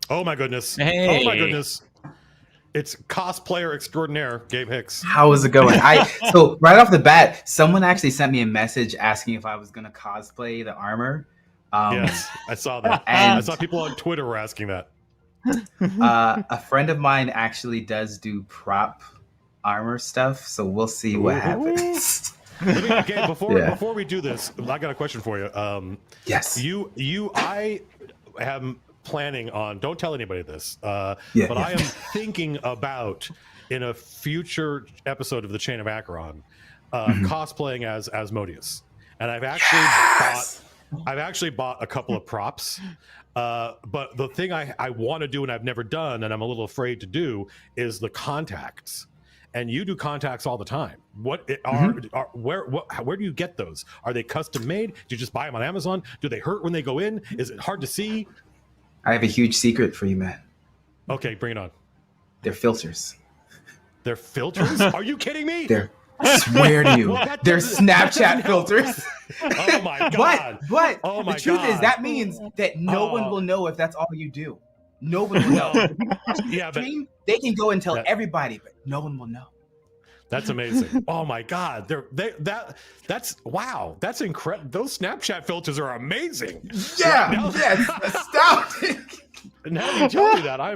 Oh my goodness. Hey. Oh my goodness. It's cosplayer extraordinaire, Gabe Hicks. How is it going? So right off the bat, someone actually sent me a message asking if I was gonna cosplay the armor. Yes, I saw that. And I saw people on Twitter were asking that. a friend of mine actually does do prop armor stuff, so we'll see what happens. Gabe, before we do this, I got a question for you. Yes. I am planning on. Don't tell anybody this. I am thinking about in a future episode of the Chain of Acheron, cosplaying as Asmodeus, and I've actually bought a couple of props. But the thing I want to do and I've never done and I'm a little afraid to do is the contacts. And you do contacts all the time. Where do you get those? Are they custom made? Do you just buy them on Amazon? Do they hurt when they go in? Is it hard to see? I have a huge secret for you, man. Okay, bring it on. They're filters. They're filters? Are you kidding me? I swear to you, they're Snapchat filters. Oh my god! But the truth is that means that no one will know if that's all you do. No one will know. Yeah, but they can go and tell everybody, but no one will know. That's amazing. Oh my god, that's wow. That's incredible. Those Snapchat filters are amazing. Yeah, it's astounding. Now you tell me that, I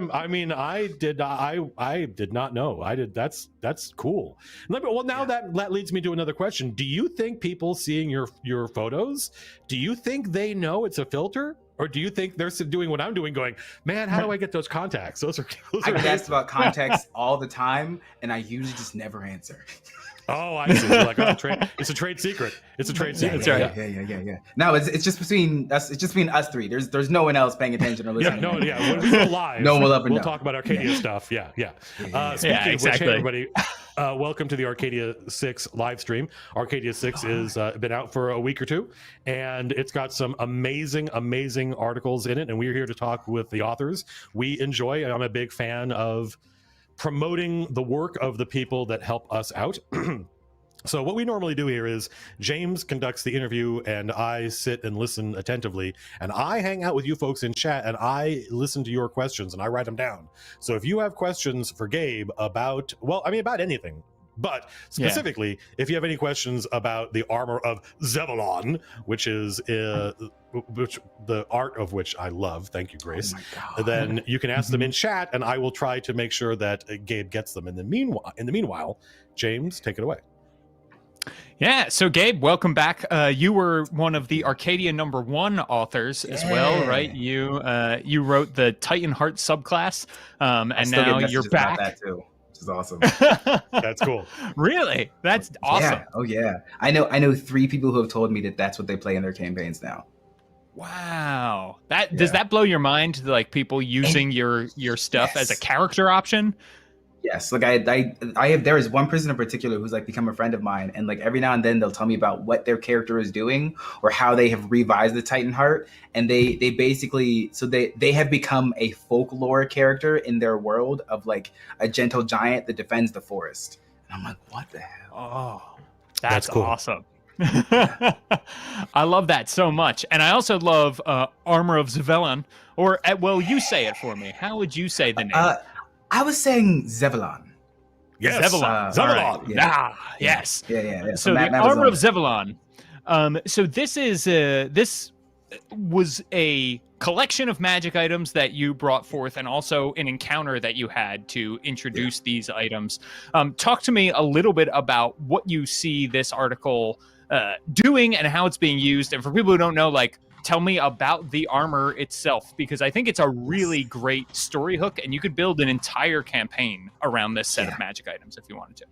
did not know. That's cool. That leads me to another question. Do you think people seeing your photos, do you think they know it's a filter? Or do you think they're doing what I'm doing, going, man, how do I get those contacts? Those are I get asked about contacts all the time, and I usually just never answer. Oh, I see. You're like, it's a trade secret. It's a trade secret. That's right. Yeah. No, it's just between us. It's just between us three. There's no one else paying attention or listening. When we go live, no one will ever know. We'll talk about Arcadia stuff. Yeah. Speaking of which, hey, everybody, welcome to the Arcadia 6 live stream. Arcadia 6 is been out for a week or two, and it's got some amazing articles in it. And we're here to talk with the authors. We enjoy. I'm a big fan of promoting the work of the people that help us out. So what we normally do here is James conducts the interview and I sit and listen attentively, and I hang out with you folks in chat and I listen to your questions and I write them down. So if you have questions for Gabe about anything, but specifically if you have any questions about the armor of Zevellon, which is the art of which I love, thank you, Grace, then you can ask them in chat and I will try to make sure that Gabe gets them. In the meanwhile, James, take it away. Yeah, so Gabe, welcome back. You were one of the Arcadia #1 authors as well, right? You wrote the Titan Heart subclass, and now you're back. That too, which is awesome. That's cool. Really? That's awesome. Yeah. Oh yeah. I know 3 people who have told me that that's what they play in their campaigns now. Wow. Does that blow your mind? Like people using your stuff as a character option? Yes, like there is one person in particular who's like become a friend of mine, and like every now and then they'll tell me about what their character is doing or how they have revised the Titan Heart, and they basically they have become a folklore character in their world of like a gentle giant that defends the forest. And I'm like, what the hell? Oh, that's cool. Awesome. I love that so much, and I also love Armor of Zevellon. Or you say it for me. How would you say the name? I was saying Zevellon. Yes, Zevellon. Right. Yeah. Yes. Yeah. So the Armor of Zevellon. So this was a collection of magic items that you brought forth, and also an encounter that you had to introduce these items. Talk to me a little bit about what you see this article doing and how it's being used. And for people who don't know, like, tell me about the armor itself, because I think it's a really great story hook, and you could build an entire campaign around this set of magic items if you wanted to.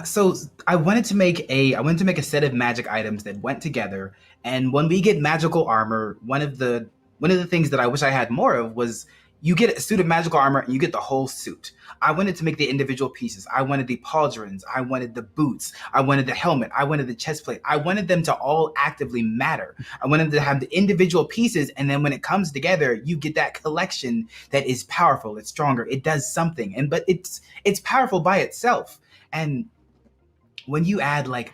So I wanted to make a set of magic items that went together. And when we get magical armor, one of the things that I wish I had more of was you get a suit of magical armor and you get the whole suit. I wanted to make the individual pieces. I wanted the pauldrons. I wanted the boots. I wanted the helmet. I wanted the chest plate. I wanted them to all actively matter. I wanted to have the individual pieces, and then when it comes together, you get that collection that is powerful. It's stronger. It does something, but it's powerful by itself. And when you add like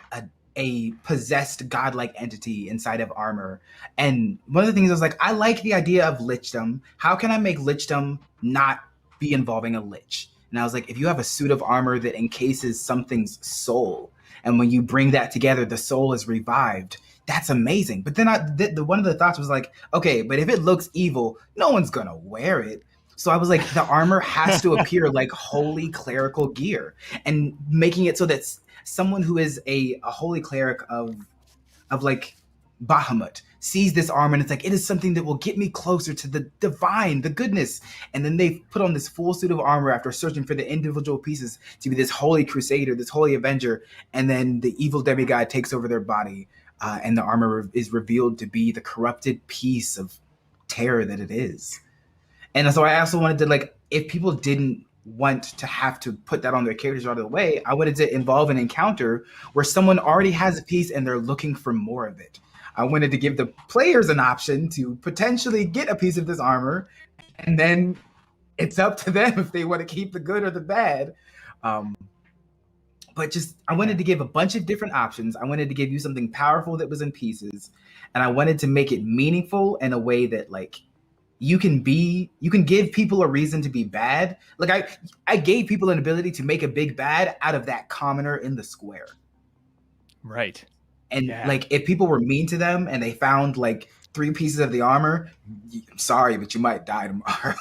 a possessed godlike entity inside of armor. And one of the things I was like, I like the idea of lichdom. How can I make lichdom not be involving a lich? And I was like, if you have a suit of armor that encases something's soul, and when you bring that together, the soul is revived, that's amazing. But then one of the thoughts was like, okay, but if it looks evil, no one's gonna wear it. So I was like, the armor has to appear like holy clerical gear, and making it so that someone who is a holy cleric of like Bahamut sees this armor and it's like, it is something that will get me closer to the divine, the goodness. And then they put on this full suit of armor after searching for the individual pieces to be this holy crusader, this holy avenger. And then the evil demigod takes over their body, and the armor is revealed to be the corrupted piece of terror that it is. And so I also wanted to, like, if people didn't want to have to put that on their characters right away, I wanted to involve an encounter where someone already has a piece and they're looking for more of it. I wanted to give the players an option to potentially get a piece of this armor, and then it's up to them if they want to keep the good or the bad. But just, I wanted to give a bunch of different options. I wanted to give you something powerful that was in pieces, and I wanted to make it meaningful in a way that, like, you can give people a reason to be bad. Like I gave people an ability to make a big bad out of that commoner in the square. Right. And like, if people were mean to them and they found like 3 pieces of the armor, I'm sorry, but you might die tomorrow.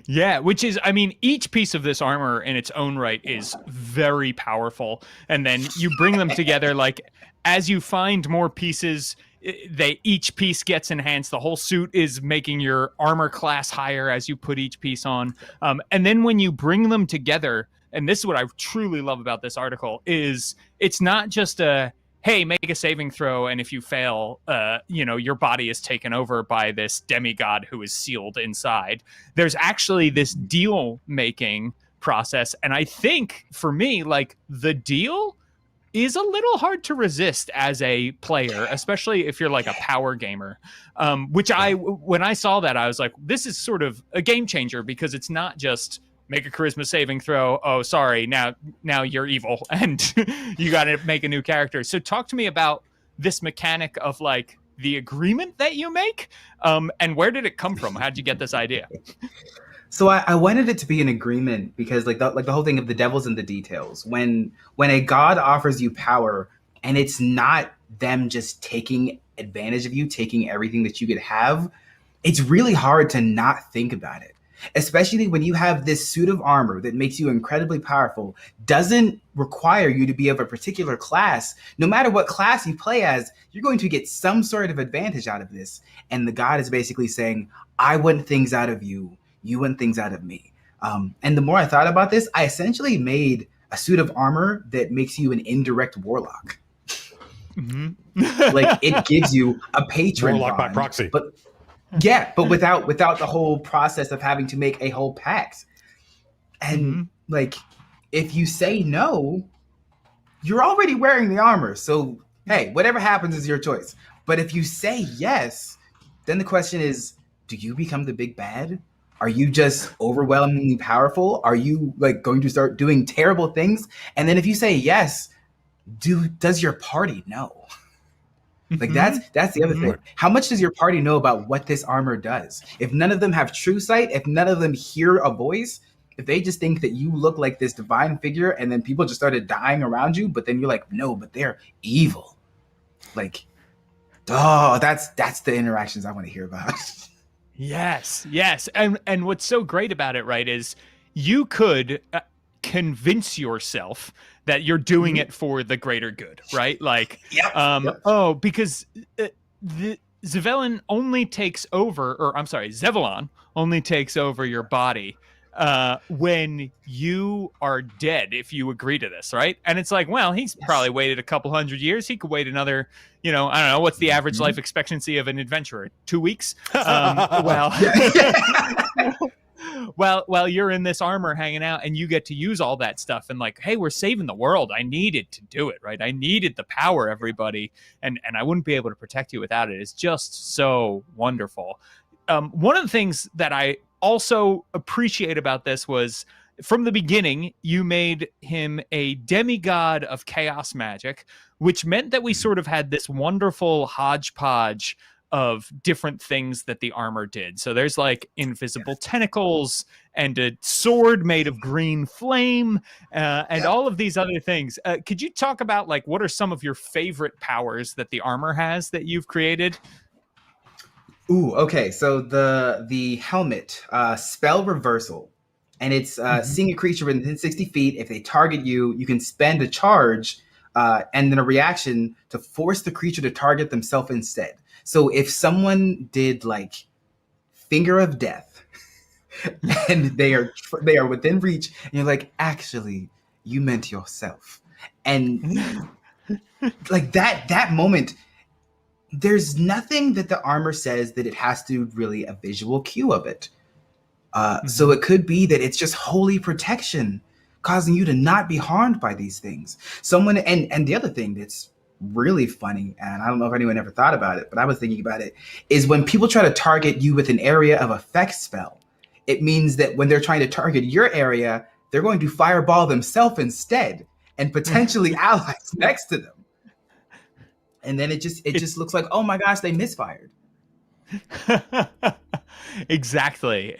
Yeah, which is, I mean, each piece of this armor in its own right is very powerful. And then you bring them together, like, as you find more pieces, each piece gets enhanced. The whole suit is making your armor class higher as you put each piece on. And then when you bring them together, and this is what I truly love about this article, is it's not just a, hey, make a saving throw, and if you fail, your body is taken over by this demigod who is sealed inside. There's actually this deal-making process, and I think, for me, like, the deal is a little hard to resist as a player, especially if you're like a power gamer, when I saw that, I was like, this is sort of a game changer, because it's not just make a charisma saving throw. Oh, sorry. Now you're evil and you got to make a new character. So talk to me about this mechanic of, like, the agreement that you make, and where did it come from? How'd you get this idea? So I wanted it to be an agreement because, like the whole thing of the devil's in the details. When a god offers you power, and it's not them just taking advantage of you, taking everything that you could have, it's really hard to not think about it. Especially when you have this suit of armor that makes you incredibly powerful, doesn't require you to be of a particular class. No matter what class you play as, you're going to get some sort of advantage out of this. And the god is basically saying, I want things out of you. You want things out of me. And the more I thought about this, I essentially made a suit of armor that makes you an indirect warlock. Mm-hmm. Like, it gives you a patron warlock bond, by proxy. but without the whole process of having to make a whole pact. And like, if you say no, you're already wearing the armor. So hey, whatever happens is your choice. But if you say yes, then the question is, do you become the big bad? Are you just overwhelmingly powerful? Are you, like, going to start doing terrible things? And then if you say yes, does your party know? Like, that's the other thing. How much does your party know about what this armor does? If none of them have true sight, if none of them hear a voice, if they just think that you look like this divine figure, and then people just started dying around you, but then you're like, no, but they're evil. Like, that's the interactions I want to hear about. Yes. And what's so great about it, right, is you could convince yourself that you're doing it for the greater good, right? Like, because the Zevellon only takes over, Zevellon only takes over your body when you are dead, if you agree to this, right? And it's like, well, he's probably waited a couple hundred years. He could wait another, I don't know, what's the average life expectancy of an adventurer? 2 weeks? Well, you're in this armor hanging out, and you get to use all that stuff, and like, hey, we're saving the world. I needed to do it, right? I needed the power, everybody, and I wouldn't be able to protect you without it. It's just so wonderful. One of the things that I also appreciate about this was from the beginning, you made him a demigod of chaos magic, which meant that we sort of had this wonderful hodgepodge of different things that the armor did. So there's like invisible tentacles and a sword made of green flame and all of these other things. Could you talk about like what are some of your favorite powers that the armor has that you've created? Ooh, okay. So the helmet, spell reversal, and it's seeing a creature within 60 feet. If they target you, you can spend a charge and then a reaction to force the creature to target themselves instead. So if someone did like Finger of Death, and they are within reach, and you're like, actually, you meant yourself, and like that moment. There's nothing that the armor says that it has to really a visual cue of it. So it could be that it's just holy protection, causing you to not be harmed by these things. And the other thing that's really funny, and I don't know if anyone ever thought about it, but I was thinking about it, is when people try to target you with an area of effect spell, it means that when they're trying to target your area, they're going to fireball themselves instead, and potentially allies next to them. And then it just looks like, oh my gosh, they misfired. Exactly.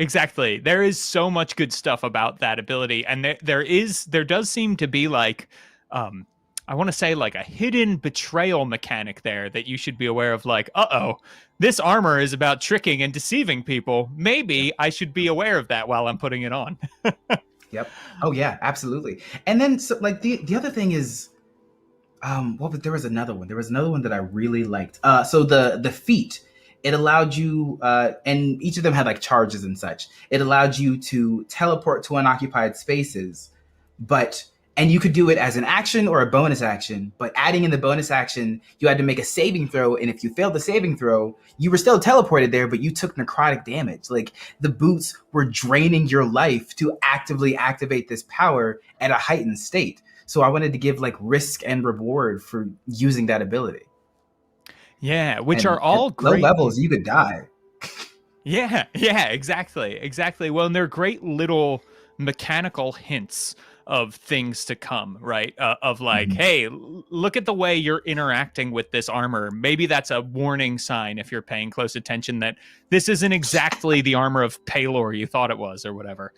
There is so much good stuff about that ability, and there does seem to be like, I want to say like a hidden betrayal mechanic there that you should be aware of. Like, this armor is about tricking and deceiving people. Maybe I should be aware of that while I'm putting it on. Yep. Oh yeah, absolutely. And then so like the other thing is. But there was another one. There was another one that I really liked. So the feet, it allowed you, and each of them had like charges and such. It allowed you to teleport to unoccupied spaces, and you could do it as an action or a bonus action. But adding in the bonus action, you had to make a saving throw, and if you failed the saving throw, you were still teleported there, but you took necrotic damage. Like the boots were draining your life to actively activate this power at a heightened state. So I wanted to give like risk and reward for using that ability. Yeah, which and are all great. Low levels, you could die. Yeah, exactly. Well, and they're great little mechanical hints of things to come, right? Of like, hey, look at the way you're interacting with this armor. Maybe that's a warning sign if you're paying close attention that this isn't exactly the armor of Paylor you thought it was or whatever.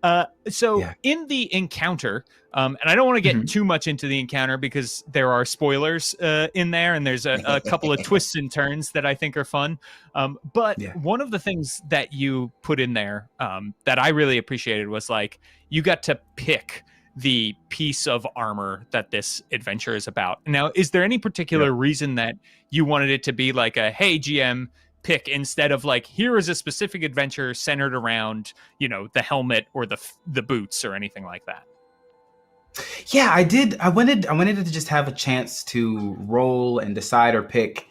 In the encounter, and I don't want to get too much into the encounter because there are spoilers in there, and there's a couple of twists and turns that I think are fun. One of the things that you put in there that I really appreciated was like you got to pick the piece of armor that this adventure is about. Now, is there any particular reason that you wanted it to be like a, hey, GM, pick instead of like, here is a specific adventure centered around, the helmet or the boots or anything like that? Yeah, I did. I wanted to just have a chance to roll and decide or pick,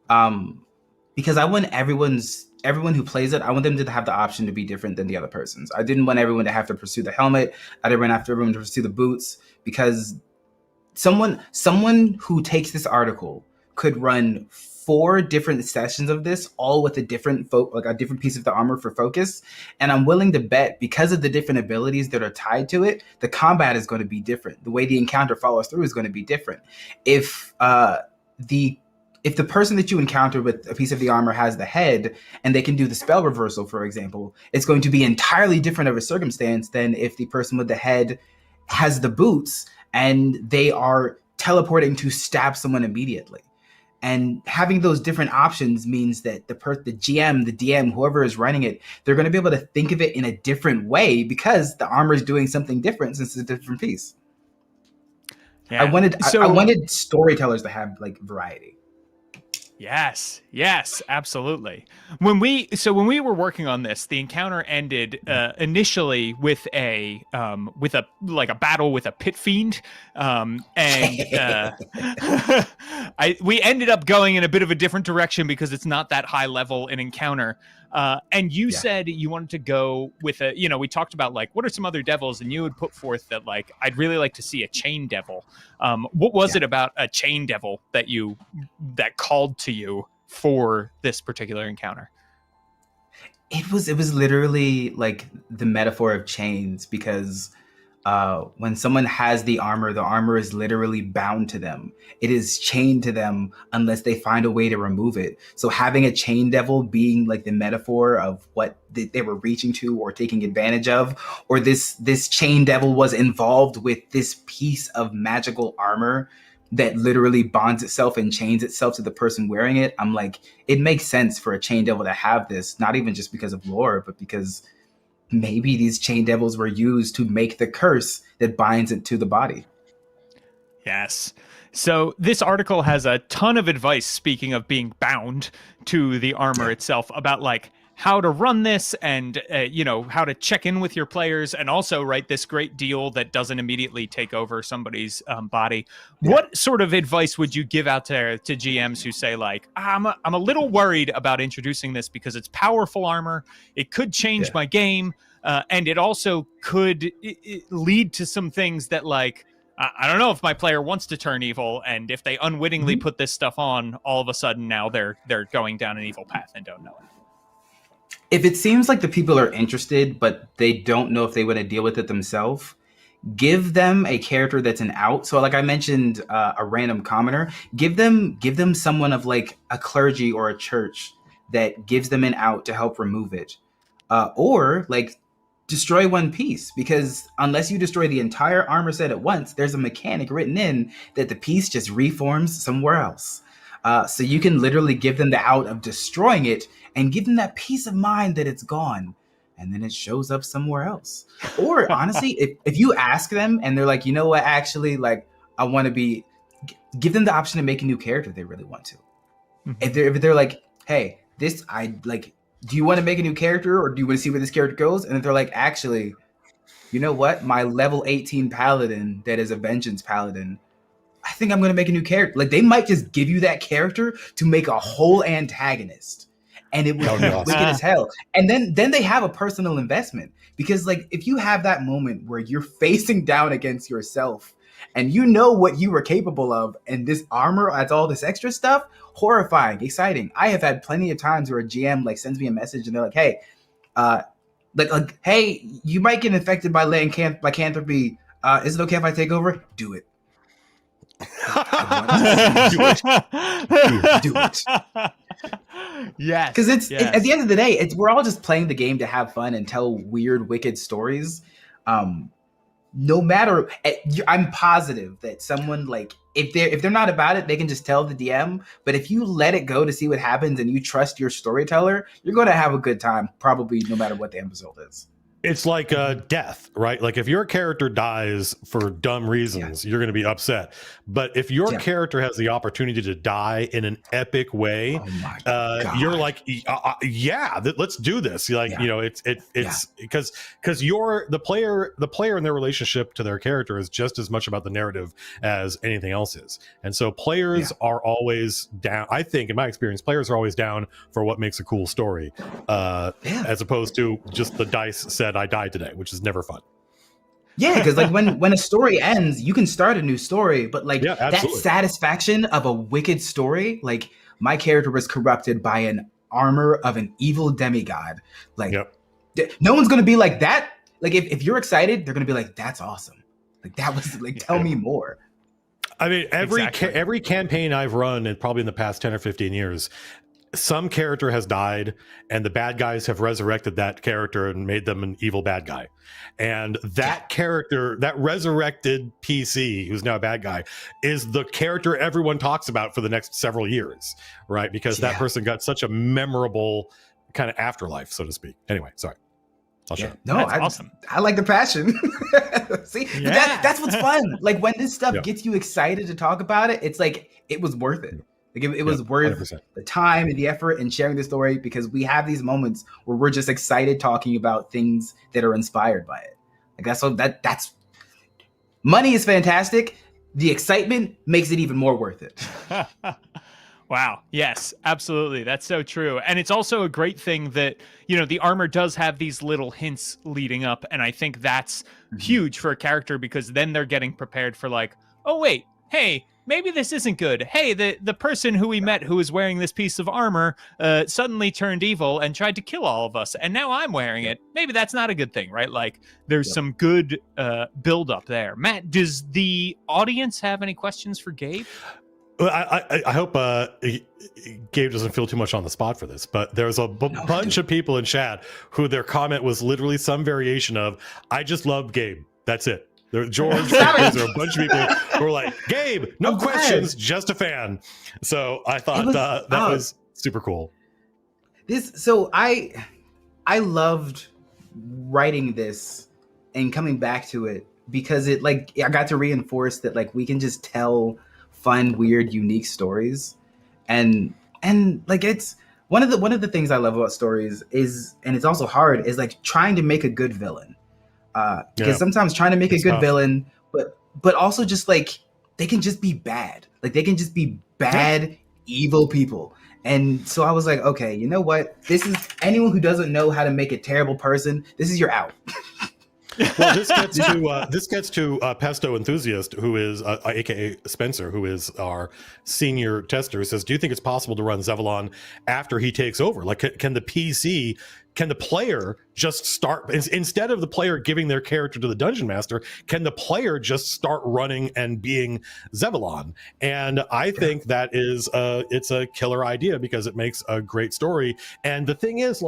because I want everyone who plays it, I want them to have the option to be different than the other person's. I didn't want everyone to have to pursue the helmet. I didn't want everyone to pursue the boots, because someone who takes this article could run 4 different sessions of this, all with a different a different piece of the armor for focus. And I'm willing to bet, because of the different abilities that are tied to it, the combat is going to be different. The way the encounter follows through is going to be different. If the person that you encounter with a piece of the armor has the head and they can do the spell reversal, for example, it's going to be entirely different of a circumstance than if the person with the head has the boots and they are teleporting to stab someone immediately. And having those different options means that the GM, the DM, whoever is running it, they're going to be able to think of it in a different way because the armor is doing something different since it's a different piece. Yeah. I wanted storytellers to have like variety. Yes, absolutely. When we were working on this, the encounter ended initially with a battle with a pit fiend, and we ended up going in a bit of a different direction because it's not that high level an encounter. And you said you wanted to go with we talked about like what are some other devils, and you would put forth that like I'd really like to see a chain devil. What was it about a chain devil that called to you for this particular encounter? It was literally like the metaphor of chains, because when someone has the armor is literally bound to them. It is chained to them unless they find a way to remove it. So having a chain devil being like the metaphor of what they were reaching to or taking advantage of, or this chain devil was involved with this piece of magical armor that literally bonds itself and chains itself to the person wearing it. I'm like, it makes sense for a chain devil to have this, not even just because of lore, but because maybe these chain devils were used to make the curse that binds it to the body. Yes. So this article has a ton of advice, speaking of being bound to the armor itself, about like how to run this and, how to check in with your players, and also write this great deal that doesn't immediately take over somebody's body. Yeah. What sort of advice would you give out to GMs who say like, I'm a little worried about introducing this because it's powerful armor. It could change my game. And it also could lead to some things that like, I don't know if my player wants to turn evil, and if they unwittingly put this stuff on, all of a sudden now they're going down an evil path and don't know it. If it seems like the people are interested, but they don't know if they want to deal with it themselves, give them a character that's an out. So like I mentioned, a random commoner, give them someone of like a clergy or a church that gives them an out to help remove it. Or like destroy one piece, because unless you destroy the entire armor set at once, there's a mechanic written in that the piece just reforms somewhere else. So you can literally give them the out of destroying it and give them that peace of mind that it's gone, and then it shows up somewhere else. Or honestly, if you ask them and they're like, you know what, actually, like I want to be, give them the option to make a new character if they really want to. If they're like, hey, this I like, do you want to make a new character, or do you want to see where this character goes? And if they're like, actually, you know what, my level 18 paladin that is a vengeance paladin, I think I'm going to make a new character. Like they might just give you that character to make a whole antagonist, and it would be wicked as hell. And then they have a personal investment, because like if you have that moment where you're facing down against yourself and you know what you were capable of, and this armor adds all this extra stuff, horrifying, exciting. I have had plenty of times where a GM like sends me a message and they're like, hey, hey, you might get infected by lycanthropy. Is it okay if I take over? Do it. Do it. Yes. Because at the end of the day, we're all just playing the game to have fun and tell weird, wicked stories. No matter, I'm positive that someone like, if they're not about it, they can just tell the DM. But if you let it go to see what happens and you trust your storyteller, you're going to have a good time, probably no matter what the end result is. It's like death, right? Like if your character dies for dumb reasons, you're going to be upset. But if your character has the opportunity to die in an epic way, you're like, let's do this. Like, it's because you're the player and their relationship to their character is just as much about the narrative as anything else is. And so players are always down. I think in my experience, players are always down for what makes a cool story, as opposed to just the dice said I died today, which is never fun. Yeah, because like when a story ends, you can start a new story, but like that satisfaction of a wicked story, like my character was corrupted by an armor of an evil demigod. Like no one's gonna be like that. Like if you're excited, they're gonna be like, that's awesome. Like that was like, tell me more. I mean, every campaign I've run, and probably in the past 10 or 15 years, some character has died and the bad guys have resurrected that character and made them an evil bad guy. And that character, that resurrected PC, who's now a bad guy, is the character everyone talks about for the next several years, right? Because that person got such a memorable kind of afterlife, so to speak. Anyway, sorry. I'll shut up. No, awesome. I like the passion. See, that's what's fun. Like when this stuff gets you excited to talk about it, it's like, it was worth it. Like it was worth 100%. The time and the effort and sharing the story, because we have these moments where we're just excited talking about things that are inspired by it. Like that's money is fantastic. The excitement makes it even more worth it. Wow. Yes, absolutely. That's so true. And it's also a great thing that, the armor does have these little hints leading up. And I think that's huge for a character, because then they're getting prepared for like, oh, wait, hey, maybe this isn't good. Hey, the person who we met who was wearing this piece of armor suddenly turned evil and tried to kill all of us, and now I'm wearing it. Maybe that's not a good thing, right? Like, there's some good build up there. Matt, does the audience have any questions for Gabe? Well, I hope Gabe doesn't feel too much on the spot for this, but there's a bunch of people in chat who their comment was literally some variation of, I just love Gabe. That's it. George, there are a bunch of people who were like, Gabe, no questions, just a fan. So I thought that was super cool. I loved writing this and coming back to it because it I got to reinforce that we can just tell fun, weird, unique stories, and it's one of the things I love about stories is, and it's also hard, is trying to make a good villain. Because sometimes trying to make a good villain, but also just they can just be bad. They can just be bad, evil people. And so I was like, okay, you know what? This is anyone who doesn't know how to make a terrible person. This is your out. Well, this gets to Pesto Enthusiast, who is aka Spencer, who is our senior tester. Says, do you think it's possible to run Zevellon after he takes over? Can the player just start, instead of the player giving their character to the dungeon master, can the player just start running and being Zevellon? And I think that is it's a killer idea because it makes a great story. And the thing is,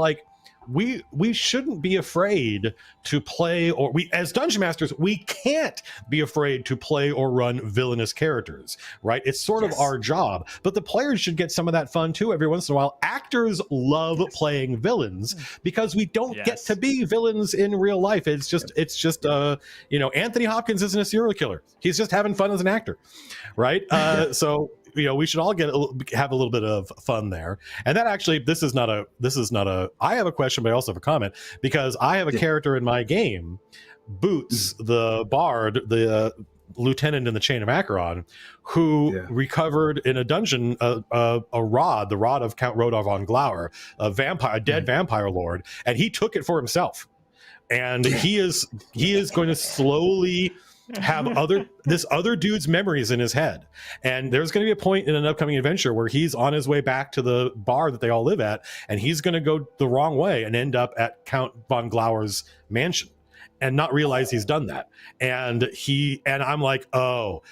we shouldn't be afraid to play, or we as dungeon masters, we can't be afraid to play or run villainous characters, right? It's sort of our job, but the players should get some of that fun too every once in a while. Actors love playing villains because we don't get to be villains in real life. It's just Anthony Hopkins isn't a serial killer. He's just having fun as an actor, right? So we should all have a little bit of fun there. And that actually, this is not a, I have a question, but I also have a comment, because I have a character in my game, Boots, the bard, the lieutenant in the Chain of Acheron, who recovered in a dungeon the rod of Count Rodar von Glauer, a dead vampire lord, and he took it for himself. And he is going to slowly have this other dude's memories in his head, and there's going to be a point in an upcoming adventure where he's on his way back to the bar that they all live at, and he's going to go the wrong way and end up at Count von Glauer's mansion and not realize he's done that. And I'm like, oh,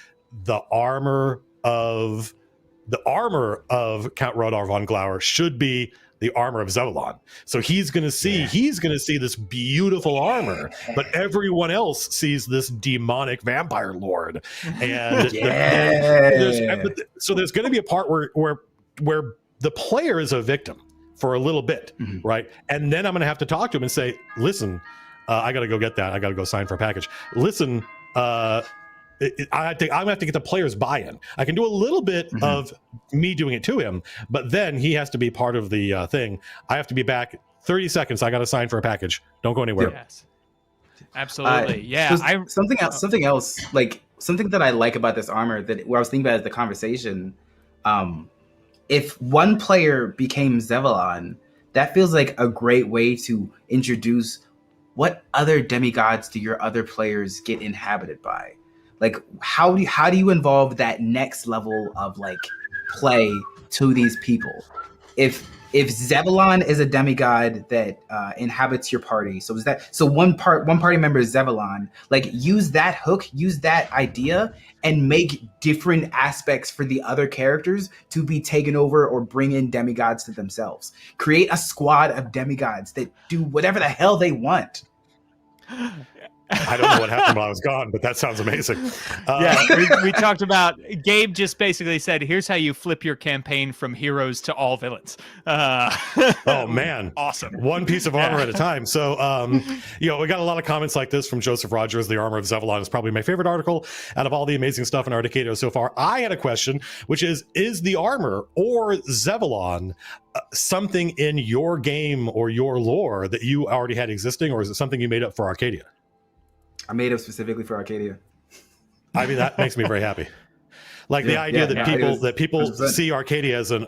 the armor of Count Rodar von Glauer should be the armor of Zevellon. So he's going to see this beautiful armor, but everyone else sees this demonic vampire lord. And so there's going to be a part where the player is a victim for a little bit, right? And then I'm going to have to talk to him and say, listen, I got to go get that. I got to go sign for a package. Listen, I'm gonna have to get the player's buy-in. I can do a little bit of me doing it to him, but then he has to be part of the thing. I have to be back 30 seconds. I got to sign for a package. Don't go anywhere. Yes, absolutely. Something else, something that I like about this armor where I was thinking about is the conversation. If one player became Zevellon, that feels like a great way to introduce what other demigods do your other players get inhabited by. How do you involve that next level of play to these people? If Zevellon is a demigod that inhabits your party, so one party member is Zevellon, use that hook, use that idea, and make different aspects for the other characters to be taken over or bring in demigods to themselves. Create a squad of demigods that do whatever the hell they want. I don't know what happened while I was gone, but that sounds amazing. We talked about, Gabe just basically said, here's how you flip your campaign from heroes to all villains. Oh man, awesome. One piece of armor at a time. So we got a lot of comments like this from Joseph Rogers. The armor of Zevellon is probably my favorite article out of all the amazing stuff in Arcadia so far. I had a question, which is the armor or Zevellon something in your game or your lore that you already had existing, or is it something you made up for Arcadia? I made it specifically for Arcadia. I mean, that makes me very happy. The idea that people 100%. See Arcadia as the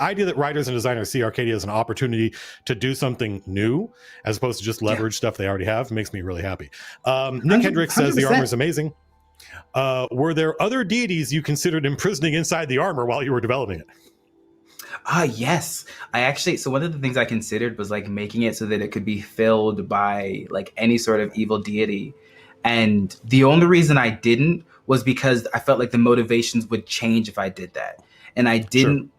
idea that writers and designers see Arcadia as an opportunity to do something new, as opposed to just leverage stuff they already have, makes me really happy. Nick Hendricks says the armor is amazing. Were there other deities you considered imprisoning inside the armor while you were developing it? Yes. So one of the things I considered was like making it so that it could be filled by like any sort of evil deity. And the only reason I didn't was because I felt like the motivations would change if I did that. And I didn't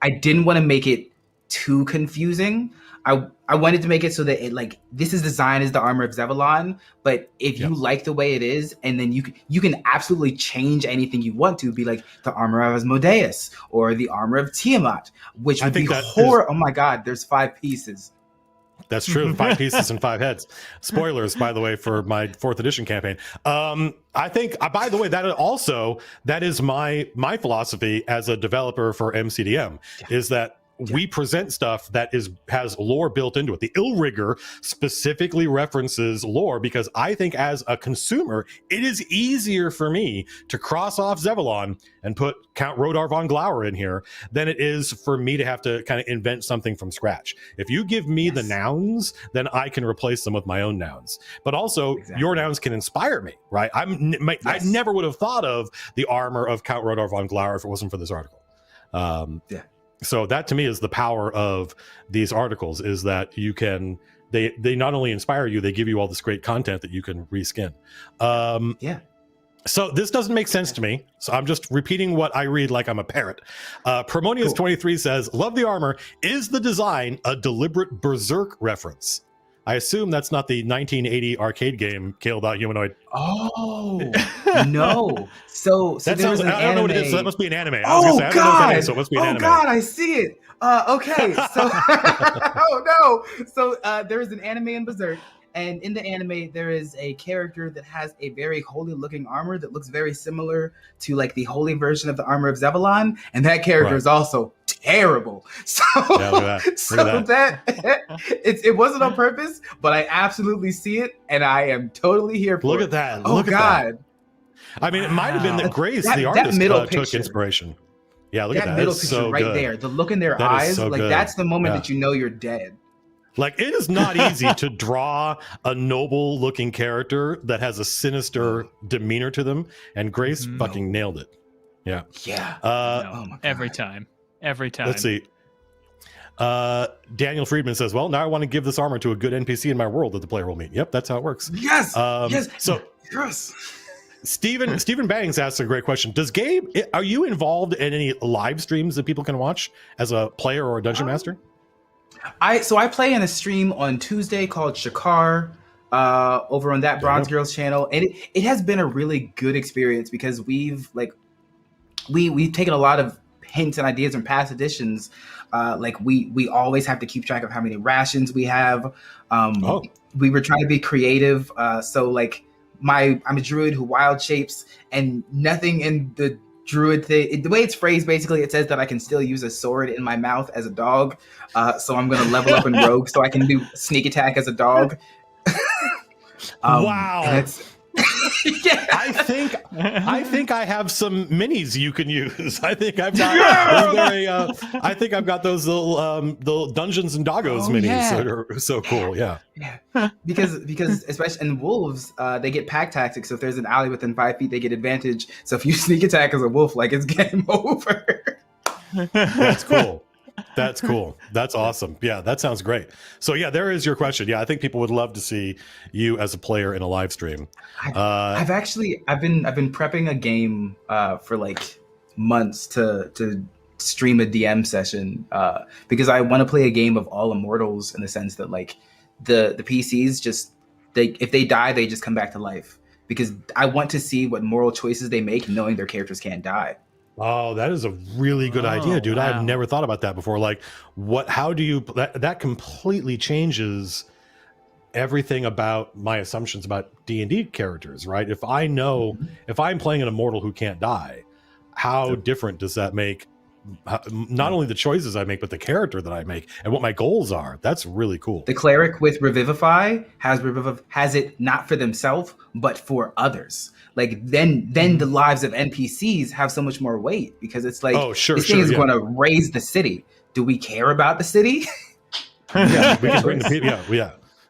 want to make it too confusing. I wanted to make it so that it like this is designed as the armor of Zevellon, but if you like the way it is, and then you can absolutely change anything you want to, be like the armor of Asmodeus or the armor of Tiamat, which would be horror. Oh my God, there's 5 pieces. That's true. 5 pieces and 5 heads. Spoilers, by the way, for my 4th edition campaign. I think, by the way, that is my philosophy as a developer for MCDM is that we present stuff that has lore built into it. The Illrigger specifically references lore because I think as a consumer, it is easier for me to cross off Zevellon and put Count Rodar von Glauer in here than it is for me to have to kind of invent something from scratch. If you give me the nouns, then I can replace them with my own nouns. But also, your nouns can inspire me, right? I never would have thought of the armor of Count Rodar von Glauer if it wasn't for this article. So that to me is the power of these articles, is that you can, they not only inspire you, they give you all this great content that you can reskin. So this doesn't make sense to me. So I'm just repeating what I read like I'm a parrot. Promonius23 says, love the armor. Is the design a deliberate Berserk reference? I assume that's not the 1980 arcade game, Kale Humanoid. Oh, no. So that sounds, I don't know what it is. So that must be an anime. I was gonna say, I don't know what that is, so it must be an anime. Oh, God, I see it. Okay. So, oh, no. So there is an anime in Berserk. And in the anime, there is a character that has a very holy looking armor that looks very similar to like the holy version of the armor of Zevellon. And that character is also terrible. So, it wasn't on purpose, but I absolutely see it. And I am totally here for it. Look at that. Oh, God. I mean, it might have been that Grace, the artist, took inspiration. Yeah, look at that. Middle picture so right there. The look in their eyes, so like that's the moment that you know you're dead. Like, it is not easy to draw a noble looking character that has a sinister demeanor to them, and Grace fucking nailed it. Yeah. Every time. Let's see. Daniel Friedman says, well, now I want to give this armor to a good NPC in my world that the player will meet. Yep, that's how it works. Yes. So Stephen Bangs asks a great question. Does Gabe, are you involved in any live streams that people can watch as a player or a dungeon master? I play in a stream on Tuesday called Shakar over on that Bronze Girls channel, and it has been a really good experience because we've taken a lot of hints and ideas from past editions. We always have to keep track of how many rations we have. We were trying to be creative, so like I'm a druid who wild shapes, and nothing in the druid thing, the way it's phrased, basically it says that I can still use a sword in my mouth as a dog, so I'm gonna level up in rogue so I can do sneak attack as a dog. Wow. I think I have some minis you can use. I think I've got I've got those little Dungeons and Doggos minis that are so cool. Yeah. Because especially in wolves, they get pack tactics. So if there's an ally within 5 feet, they get advantage. So if you sneak attack as a wolf, like, it's game over. That's cool. That's cool. That's awesome. Yeah, that sounds great. So yeah, there is your question. Yeah, I think people would love to see you as a player in a live stream. I've been prepping a game for like months to stream a DM session because I want to play a game of all immortals, in the sense that like the PCs if they die, they just come back to life, because I want to see what moral choices they make, knowing their characters can't die. Oh, that is a really good idea, dude. Wow. I've never thought about that before. Like, how do you, that completely changes everything about my assumptions about D&D characters, right? If I know, if I'm playing an immortal who can't die, how different does that make not only the choices I make, but the character that I make and what my goals are? That's really cool. The cleric with Revivify has it not for themselves, but for others. Like then the lives of NPCs have so much more weight, because it's like, this thing is going to raise the city. Do we care about the city? Yeah, we can bring the people.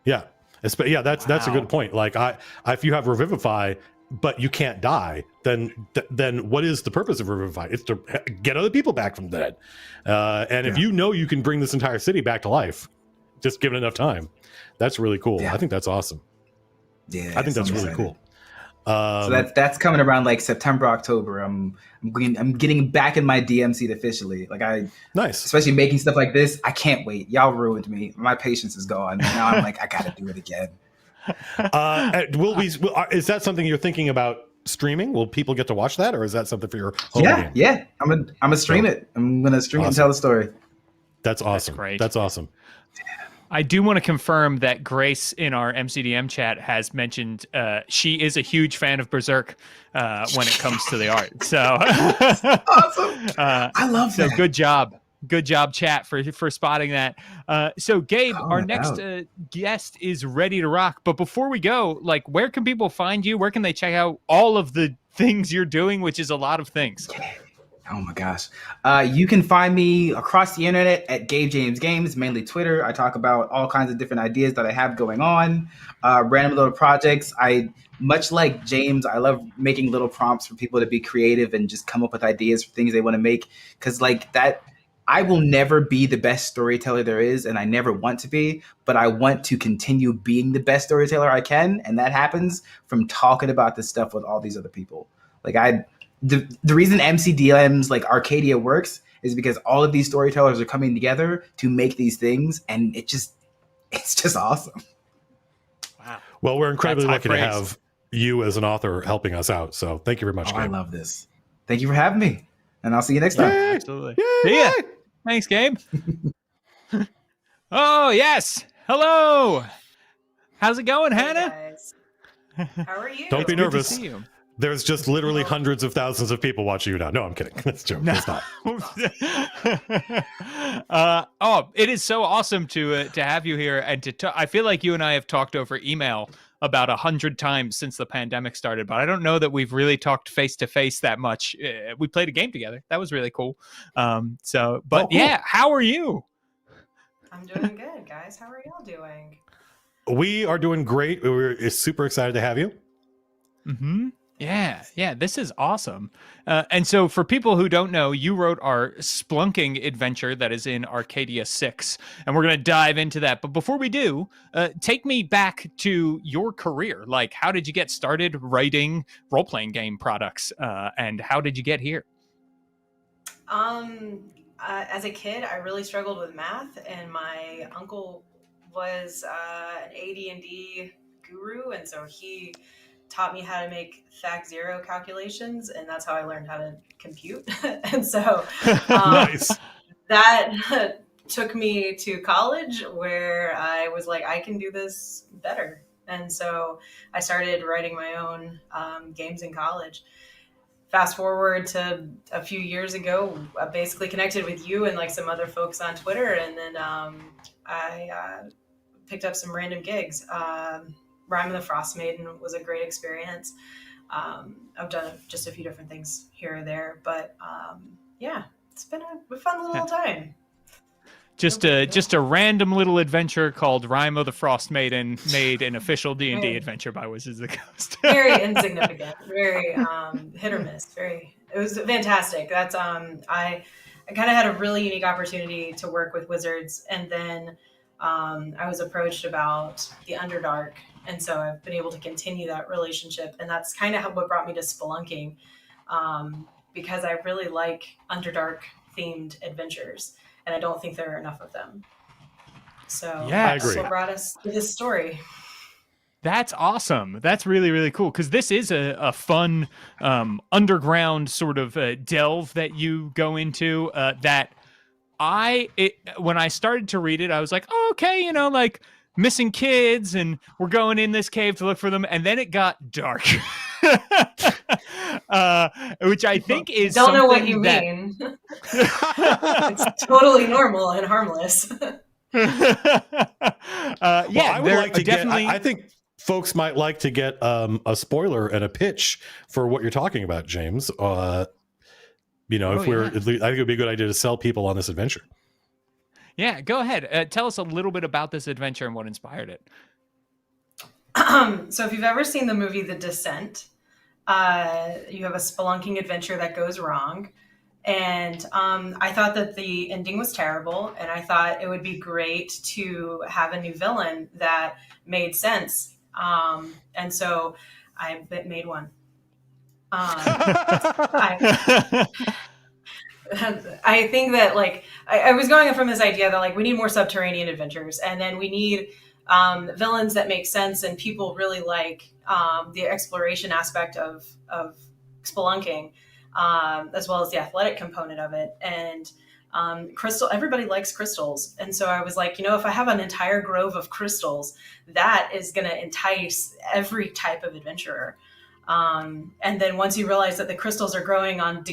Yeah. That's a good point. Like if you have Revivify, but you can't die, then what is the purpose of Revivify? It's to get other people back from the dead. And if you know you can bring this entire city back to life, just given enough time, that's really cool. I think that's awesome. Yeah, I think that's really cool. So that's coming around like September, October. I'm getting back in my DM seat officially. Like nice, especially making stuff like this. I can't wait. Y'all ruined me. My patience is gone. Now I'm like, I gotta do it again. Is that something you're thinking about streaming? Will people get to watch that, or is that something for your home game? Yeah. I'm gonna stream it. I'm gonna stream it and tell the story. That's awesome. That's great. That's awesome. I do want to confirm that Grace in our MCDM chat has mentioned she is a huge fan of Berserk when it comes to the art. So awesome. I love that. So good job, chat, for spotting that. So Gabe, our next guest is ready to rock. But before we go, like, where can people find you? Where can they check out all of the things you're doing, which is a lot of things? Oh my gosh. You can find me across the internet at Gabe James Games, mainly Twitter. I talk about all kinds of different ideas that I have going on, random little projects. Much like James, I love making little prompts for people to be creative and just come up with ideas for things they want to make. Because like that, I will never be the best storyteller there is, and I never want to be, but I want to continue being the best storyteller I can. And that happens from talking about this stuff with all these other people. Like the reason MCDMs like Arcadia works is because all of these storytellers are coming together to make these things, and it's just awesome. Wow. Well, we're incredibly lucky to have you as an author helping us out. So thank you very much, Gabe. I love this. Thank you for having me, and I'll see you next time. Yay. Absolutely. See ya. Thanks, Gabe. Oh, yes. Hello. How's it going, Hannah? Guys. How are you? Don't be Good to nervous. see you. There's just literally hundreds of thousands of people watching you now. No, I'm kidding. That's a joke. No. It's not. It is so awesome to have you here, and I feel like you and I have talked over email about 100 times since the pandemic started, but I don't know that we've really talked face to face that much. We played a game together. That was really cool. Cool. Yeah, how are you? I'm doing good, guys. How are y'all doing? We are doing great. We're super excited to have you. Mm-hmm. Yeah, this is awesome. And so for people who don't know, you wrote our Spelunking adventure that is in Arcadia 6, and we're going to dive into that. But before we do, take me back to your career. Like, how did you get started writing role-playing game products, and how did you get here? As a kid, I really struggled with math, and my uncle was an AD&D guru, and so he taught me how to make fact zero calculations, and that's how I learned how to compute. And so Nice. That took me to college, where I was like, I can do this better. And so I started writing my own games in college. Fast forward to a few years ago, I basically connected with you and like some other folks on Twitter, and then I picked up some random gigs. Rime of the Frost Maiden was a great experience. I've done just a few different things here or there, but yeah, it's been a fun little time. Just a random little adventure called Rime of the Frost Maiden made an official D&D adventure by Wizards of the Coast. Very insignificant, very hit or miss. It was fantastic. That's I kind of had a really unique opportunity to work with Wizards, and then I was approached about the Underdark, and so I've been able to continue that relationship, and that's kind of what brought me to Spelunking, because I really like Underdark themed adventures, and I don't think there are enough of them. So yeah, that's what brought us to this story. That's awesome. That's really, really cool, because this is a fun underground sort of delve that you go into that when I started to read it, I was like, oh, okay, like missing kids, and we're going in this cave to look for them, and then it got dark. Which I think is don't know what you mean. It's totally normal and harmless. I would like to definitely. I think folks might like to get a spoiler and a pitch for what you're talking about, James. I think it would be a good idea to sell people on this adventure. Yeah, go ahead. Tell us a little bit about this adventure and what inspired it. So if you've ever seen the movie The Descent, you have a spelunking adventure that goes wrong. And I thought that the ending was terrible, and I thought it would be great to have a new villain that made sense. And so I made one. I think that like I was going from this idea that like we need more subterranean adventures, and then we need villains that make sense, and people really like the exploration aspect of spelunking, as well as the athletic component of it. And everybody likes crystals, and so I was like, if I have an entire grove of crystals, that is going to entice every type of adventurer. And then once you realize that the crystals are growing on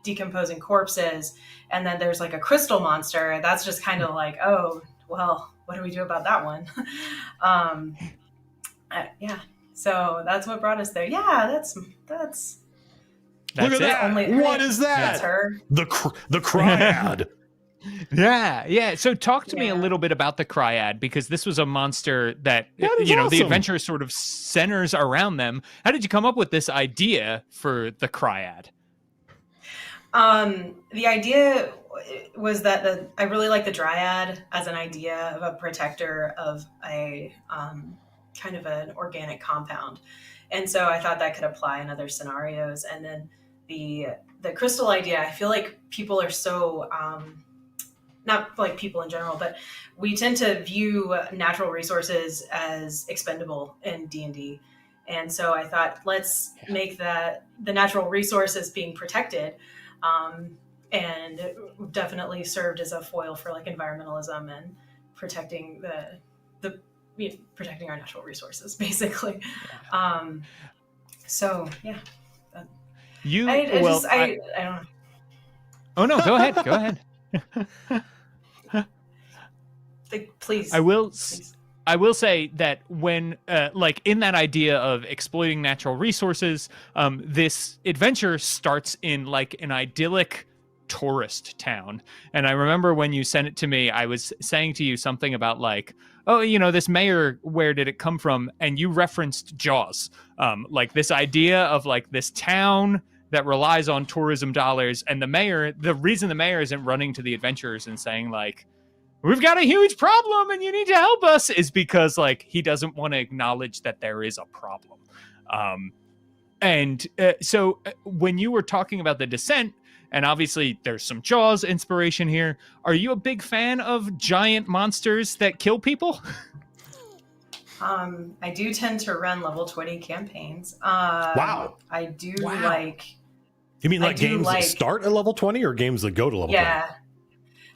decomposing corpses, and then there's like a crystal monster, that's just kind of like, oh well, what do we do about that one? Yeah, so that's what brought us there. Yeah, that's look at that. What is that? That's her. The Cryad. Yeah. So talk to me a little bit about the Cryad, because this was a monster that awesome. The adventure sort of centers around them. How did you come up with this idea for the Cryad? The idea was that I really like the Dryad as an idea of a protector of a kind of an organic compound, and so I thought that could apply in other scenarios. And then the crystal idea, I feel like people are so not like people in general, but we tend to view natural resources as expendable in D&D. And so I thought, let's make the natural resources being protected, and it definitely served as a foil for like environmentalism and protecting protecting our natural resources, basically. So yeah. I don't know. Oh no, go ahead. Please. I will say that when, like in that idea of exploiting natural resources, this adventure starts in like an idyllic tourist town. And I remember when you sent it to me, I was saying to you something about like, oh, this mayor, where did it come from? And you referenced Jaws, like this idea of like this town that relies on tourism dollars. And the reason the mayor isn't running to the adventurers and saying like, we've got a huge problem and you need to help us, is because like he doesn't want to acknowledge that there is a problem. So when you were talking about the Descent, and obviously there's some Jaws inspiration here, are you a big fan of giant monsters that kill people? I do tend to run level 20 campaigns. Wow. I do like... You mean like games that start at level 20 or games that go to level 20?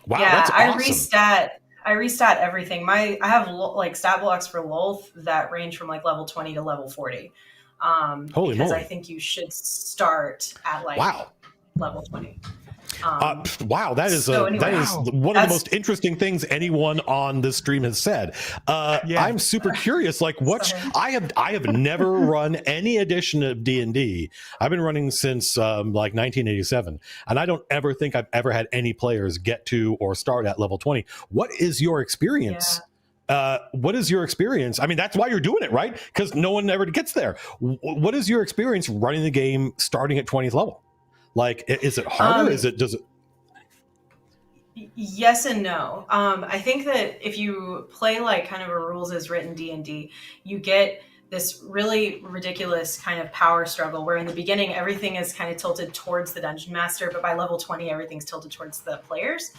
Wow, yeah, that's awesome. I restat everything. I have like stat blocks for Lolth that range from like level 20 to level 40. Holy because moly. I think you should start at like level 20. Wow, that is one of the most interesting things anyone on this stream has said. I'm super curious. Like, I have never run any edition of D&D. I've been running since like 1987, and I don't ever think I've ever had any players get to or start at level 20. What is your experience? What is your experience? I mean, that's why you're doing it, right? Because no one ever gets there. What is your experience running the game starting at 20th level? Like, is it harder? Does it? Yes and no. I think that if you play like kind of a rules as written D&D, you get this really ridiculous kind of power struggle where in the beginning, everything is kind of tilted towards the dungeon master, but by level 20, everything's tilted towards the players.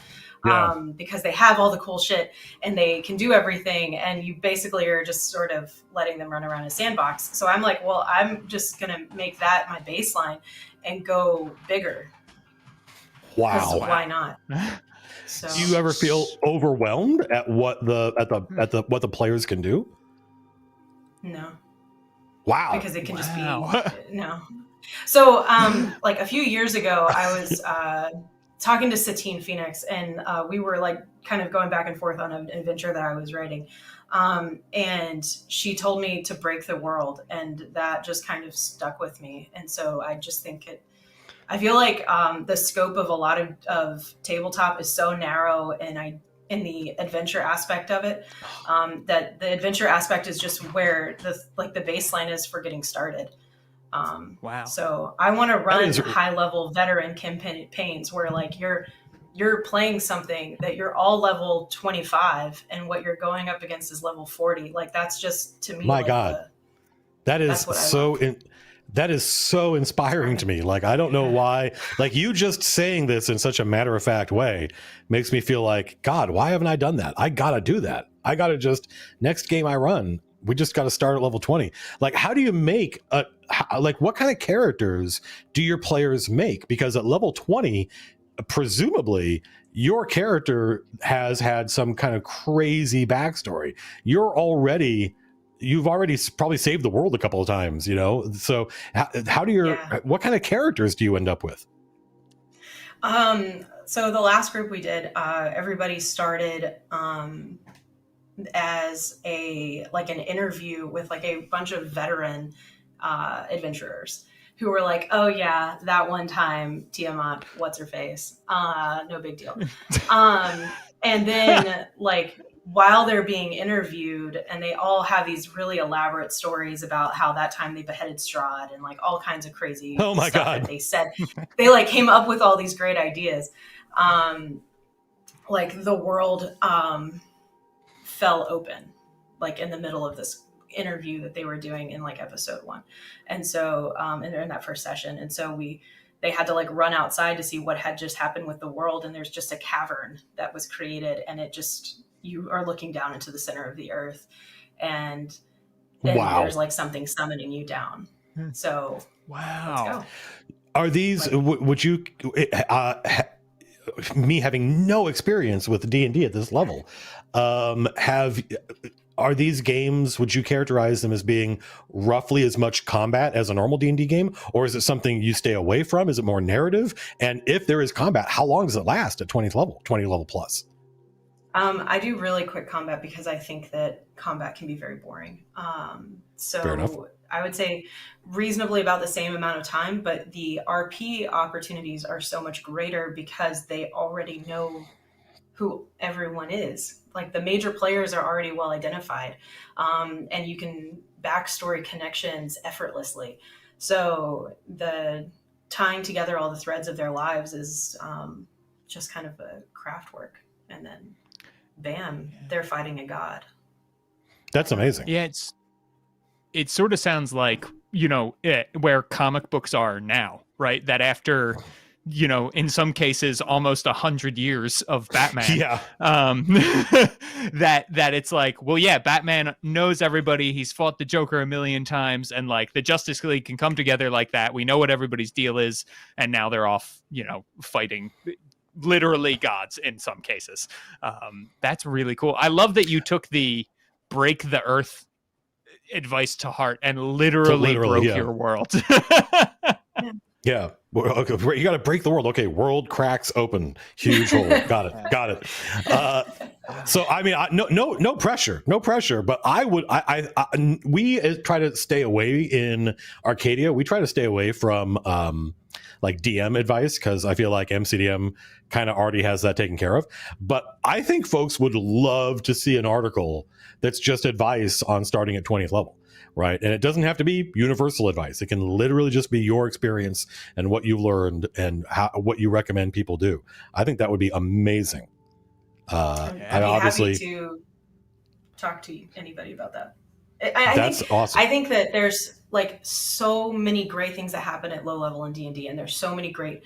Because they have all the cool shit and they can do everything, and you basically are just sort of letting them run around a sandbox. So I'm like, well, I'm just gonna make that my baseline and go bigger. Wow. Why not? So, do you ever feel overwhelmed at what what the players can do? No. Wow. Because it can just be no. So like a few years ago, I was talking to Satine Phoenix, and we were like kind of going back and forth on an adventure that I was writing. And she told me to break the world, and that just kind of stuck with me. And so I just think I feel like the scope of a lot of tabletop is so narrow, and in the adventure aspect of it, that the adventure aspect is just where the baseline is for getting started. Wow. So I want to run high level veteran campaigns where like you're playing something that you're all level 25 and what you're going up against is level 40. Like that's just to me. My like God, that is that is so inspiring to me. Like, I don't know why, like you just saying this in such a matter of fact way makes me feel like, God, why haven't I done that? I got to do that. I got to just, next game I run, we just got to start at level 20. Like, how do you make like what kind of characters do your players make? Because at level 20, presumably your character has had some kind of crazy backstory. You've already probably saved the world a couple of times, you know? So how do what kind of characters do you end up with? So the last group we did, everybody started, as an interview with like a bunch of veteran, adventurers who were like, oh yeah, that one time Tiamat, what's her face? No big deal. And then like, while they're being interviewed and they all have these really elaborate stories about how that time they beheaded Strahd and like all kinds of crazy stuff that they said. They like came up with all these great ideas. Like the world fell open like in the middle of this interview that they were doing in like episode 1. And so and in that first session. And so they had to like run outside to see what had just happened with the world. And there's just a cavern that was created and you are looking down into the center of the earth and there's like something summoning you down. So let's go. Are these, would you, me having no experience with D&D at this level, are these games, would you characterize them as being roughly as much combat as a normal D&D game? Or is it something you stay away from? Is it more narrative? And if there is combat, how long does it last at 20 level plus? I do really quick combat because I think that combat can be very boring. Fair enough. I would say reasonably about the same amount of time, but the RP opportunities are so much greater because they already know who everyone is. Like the major players are already well identified, and you can backstory connections effortlessly. So the tying together all the threads of their lives is just kind of a craft work. And then bam, they're fighting a god. That's amazing. Yeah, it sort of sounds like, you know, where comic books are now, right? That after, you know, in some cases, almost 100 years of Batman. Yeah. That it's like, well, yeah, Batman knows everybody. He's fought the Joker a million times, and like the Justice League can come together like that. We know what everybody's deal is, and now they're off, you know, fighting literally gods in some cases. That's really cool. I love that you took the break the earth advice to heart and literally broke your world. Yeah. Okay. You got to break the world. Okay. World cracks open. Huge hole. Got it. So, I mean, no pressure, but we try to stay away in Arcadia. We try to stay away from, like DM advice, because I feel like MCDM kind of already has that taken care of. But I think folks would love to see an article that's just advice on starting at 20th level, right? And it doesn't have to be universal advice. It can literally just be your experience and what you learned and what you recommend people do. I think that would be amazing. I'd be happy to talk to anybody about that. That's awesome. I think that there's like so many great things that happen at low level in D&D, and there's so many great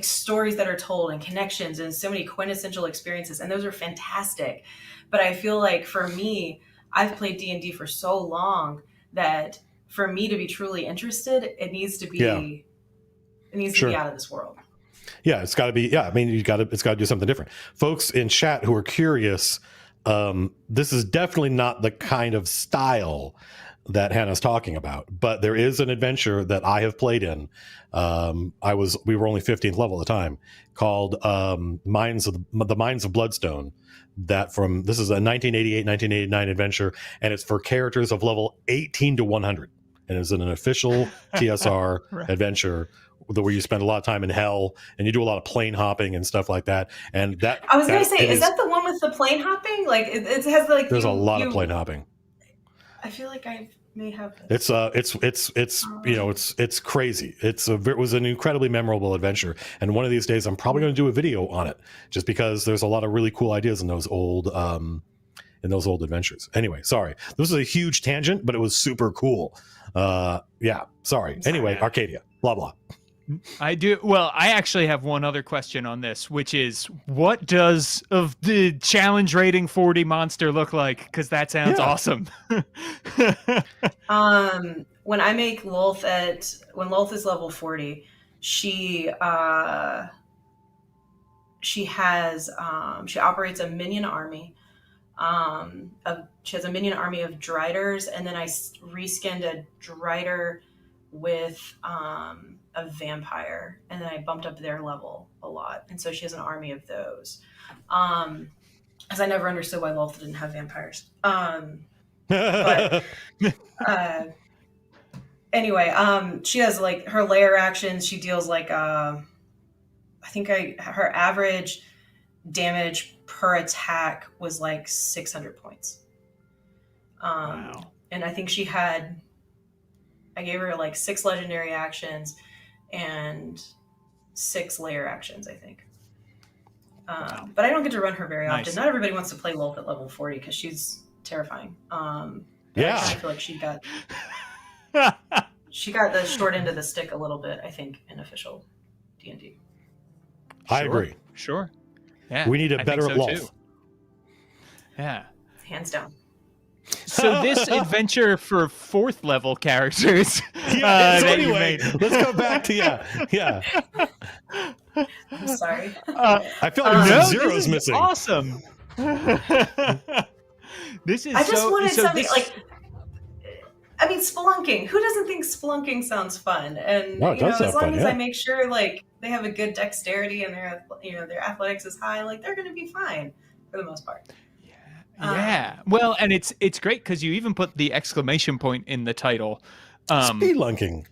stories that are told and connections and so many quintessential experiences, and those are fantastic. But I feel like for me, I've played D&D for so long that for me to be truly interested, it needs to be to be out of this world. Yeah, it's got to be. Yeah, I mean, it's got to do something different. Folks in chat who are curious, this is definitely not the kind of style that Hannah's talking about, but there is an adventure that I have played in. We were only 15th level at the time, called the Mines of Bloodstone. This is a 1988-1989 adventure, and it's for characters of level 18 to 100, and it's an official TSR adventure where you spend a lot of time in hell and you do a lot of plane hopping and stuff like that. And that I was going to say, is that the one with the plane hopping? Like it has like there's a lot of plane hopping. I feel like may have. It's it's crazy. It was an incredibly memorable adventure, and one of these days I'm probably going to do a video on it, just because there's a lot of really cool ideas in those old adventures. Anyway, sorry, this is a huge tangent, but it was super cool. Sorry. Anyway, Arcadia, blah blah. I do. Well, I actually have one other question on this, which is, what does of the challenge rating 40 monster look like? Because that sounds awesome. When I make Lolth when Lolth is level 40, she operates a minion army. She has a minion army of Driders, and then I reskinned a Drider with a vampire, and then I bumped up their level a lot, and so she has an army of those. As I never understood why Lolth didn't have vampires. Anyway, she has like her layer actions. She deals like her average damage per attack was like 600 points. Wow. And I think I gave her like 6 legendary actions and 6 layer actions, I think. But I don't get to run her very often. Not everybody wants to play Lolth at level 40 because she's terrifying. I feel like she got the short end of the stick a little bit, I think, in official D&D. I agree. Sure. Yeah, we need a better Lolth. Yeah. Hands down. So this adventure for 4th level characters. Anyway, let's go back to I'm sorry. I feel like there's some zeros missing. Awesome. This is. I just wanted something like. I mean, spelunking. Who doesn't think spelunking sounds fun? And as long as I make sure like they have a good dexterity and their athletics is high, like they're going to be fine for the most part. Yeah. Well, and it's great because you even put the exclamation point in the title. Spelunking.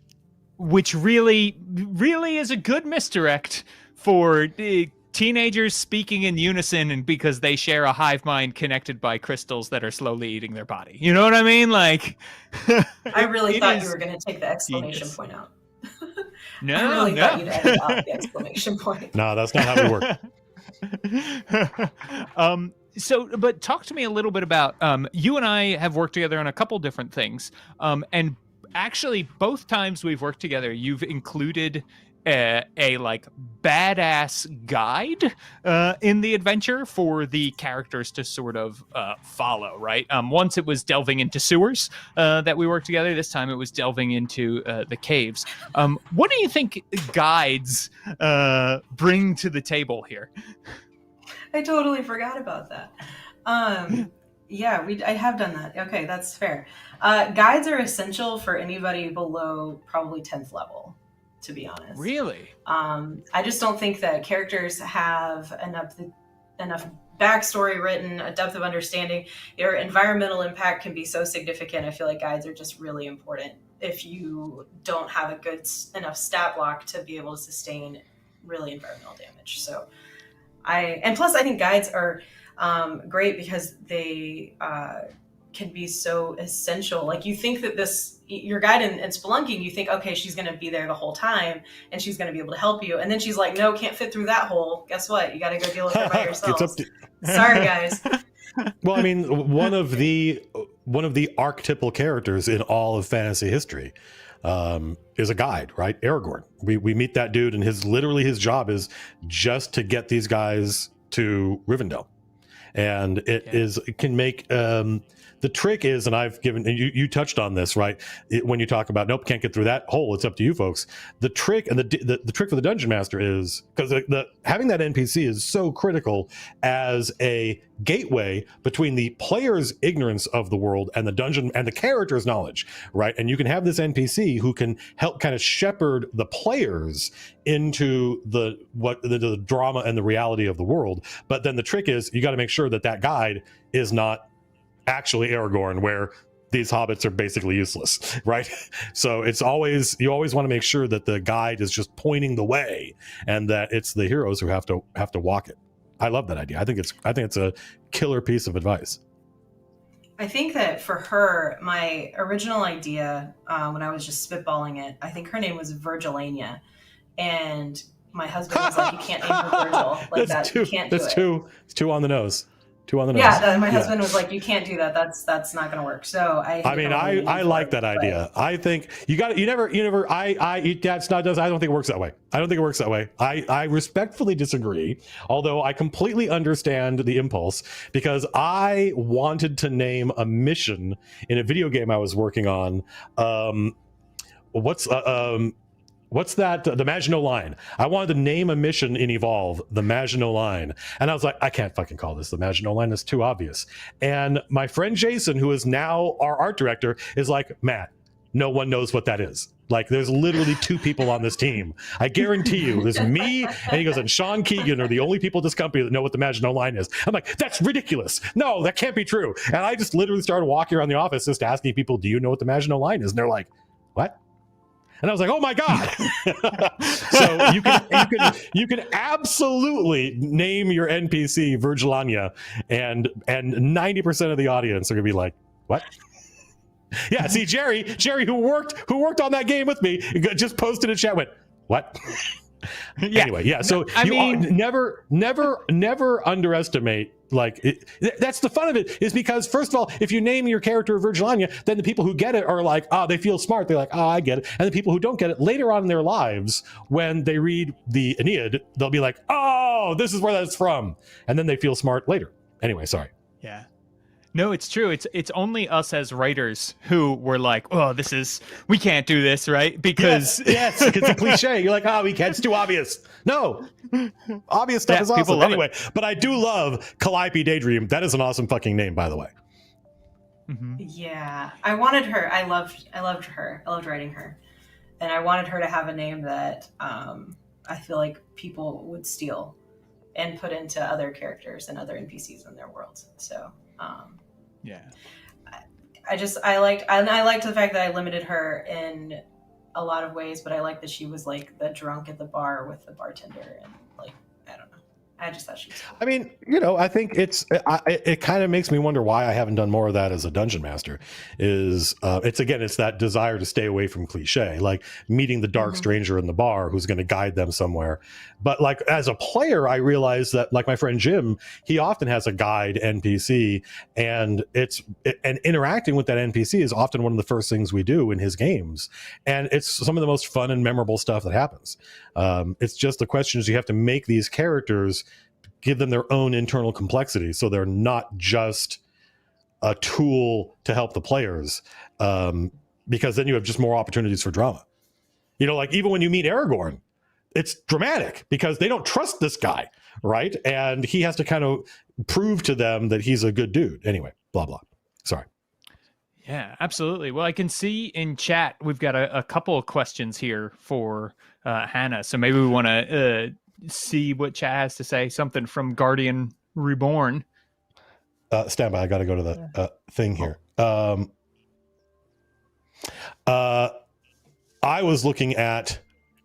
Which really is a good misdirect for teenagers speaking in unison, and because they share a hive mind connected by crystals that are slowly eating their body. You know what I mean? Like, I really thought you were going to take the exclamation point out. No, I really thought you'd edit out the exclamation point. No, that's not how we work. But talk to me a little bit about you and I have worked together on a couple different things, and actually both times we've worked together, you've included a like badass guide in the adventure for the characters to sort of follow, right? Once it was delving into sewers that we worked together. This time it was delving into the caves. What do you think guides bring to the table here? I totally forgot about that. I have done that. Okay, that's fair. Guides are essential for anybody below probably 10th level, to be honest. Really? I just don't think that characters have enough backstory written, a depth of understanding. Your environmental impact can be so significant. I feel like guides are just really important if you don't have a good enough stat block to be able to sustain really environmental damage. So plus I think guides are great because they can be so essential. Like you think that your guide in Spelunking, you think, okay, she's going to be there the whole time and she's going to be able to help you. And then she's like, no, can't fit through that hole. Guess what? You got to go deal with it by yourselves. Sorry, guys. Well, I mean, one of the archetypal characters in all of fantasy history is a guide, right? Aragorn. We meet that dude, and his job is just to get these guys to Rivendell, and it can make the trick is, and I've given, and you touched on this, right? When you talk about, nope, can't get through that hole. It's up to you folks. The trick and the trick for the dungeon master is, because having that NPC is so critical as a gateway between the player's ignorance of the world and the dungeon and the character's knowledge, right? And you can have this NPC who can help kind of shepherd the players into the drama and the reality of the world. But then the trick is, you got to make sure that guide is not actually Aragorn, where these hobbits are basically useless, right? So you always want to make sure that the guide is just pointing the way, and that it's the heroes who have to walk it. I love that idea. I think it's a killer piece of advice. I think that for her, my original idea, when I was just spitballing it, I think her name was Virgilania. And my husband was like, you can't name her Virgil. Like that, you can't do it. It's too on the nose. Too on the nose. Yeah, my husband was like, you can't do that. That's not going to work. So I like that idea. I think I don't think it works that way. I don't think it works that way. I respectfully disagree, although I completely understand the impulse, because I wanted to name a mission in a video game I was working on. What's that? The Maginot Line. I wanted to name a mission in Evolve, the Maginot Line. And I was like, I can't fucking call this the Maginot Line. It's too obvious. And my friend Jason, who is now our art director, is like, Matt, no one knows what that is. Like, there's literally 2 people on this team. I guarantee you, there's me, and he goes, and Sean Keegan are the only people at this company that know what the Maginot Line is. I'm like, that's ridiculous. No, that can't be true. And I just literally started walking around the office just asking people, do you know what the Maginot Line is? And they're like, what? And I was like, oh my God. So you can absolutely name your NPC Virgilania, and 90% of the audience are gonna be like, what? Yeah, see, Jerry, who worked on that game with me, just posted in chat, went, what? Yeah. Anyway, yeah. So never underestimate. Like, that's the fun of it, is because, first of all, if you name your character Virgilania, then the people who get it are like, oh, they feel smart. They're like, oh, I get it. And the people who don't get it later on in their lives, when they read the Aeneid, they'll be like, oh, this is where that's from. And then they feel smart later. Anyway, sorry. Yeah. No, it's true. It's only us as writers who were like, oh, we can't do this, right? Because yes, it's a cliche. You're like, oh, we can't. It's too obvious. No, obvious stuff is awesome. Anyway, but I do love Calliope Daydream. That is an awesome fucking name, by the way. Mm-hmm. Yeah, I wanted her. I loved her. I loved writing her, and I wanted her to have a name that I feel like people would steal and put into other characters and other NPCs in their worlds. So. Yeah, I liked the fact that I limited her in a lot of ways, but I liked that she was like the drunk at the bar with the bartender, and like, I don't know, I just thought she was cool. I mean, I think it kind of makes me wonder why I haven't done more of that as a dungeon master. It's that desire to stay away from cliche, like meeting the dark stranger in the bar who's going to guide them somewhere. But like, as a player, I realize that, like my friend Jim, he often has a guide NPC, and interacting with that NPC is often one of the first things we do in his games, and it's some of the most fun and memorable stuff that happens. It's just the question is, you have to make these characters, give them their own internal complexity, so they're not just a tool to help the players, because then you have just more opportunities for drama. Like, even when you meet Aragorn, it's dramatic because they don't trust this guy, right? And he has to kind of prove to them that he's a good dude. Anyway, blah, blah. Sorry. Yeah, absolutely. Well, I can see in chat we've got a couple of questions here for Hannah. So maybe we want to see what chat has to say. Something from Guardian Reborn. Stand by. I got to go to the thing here. I was looking at...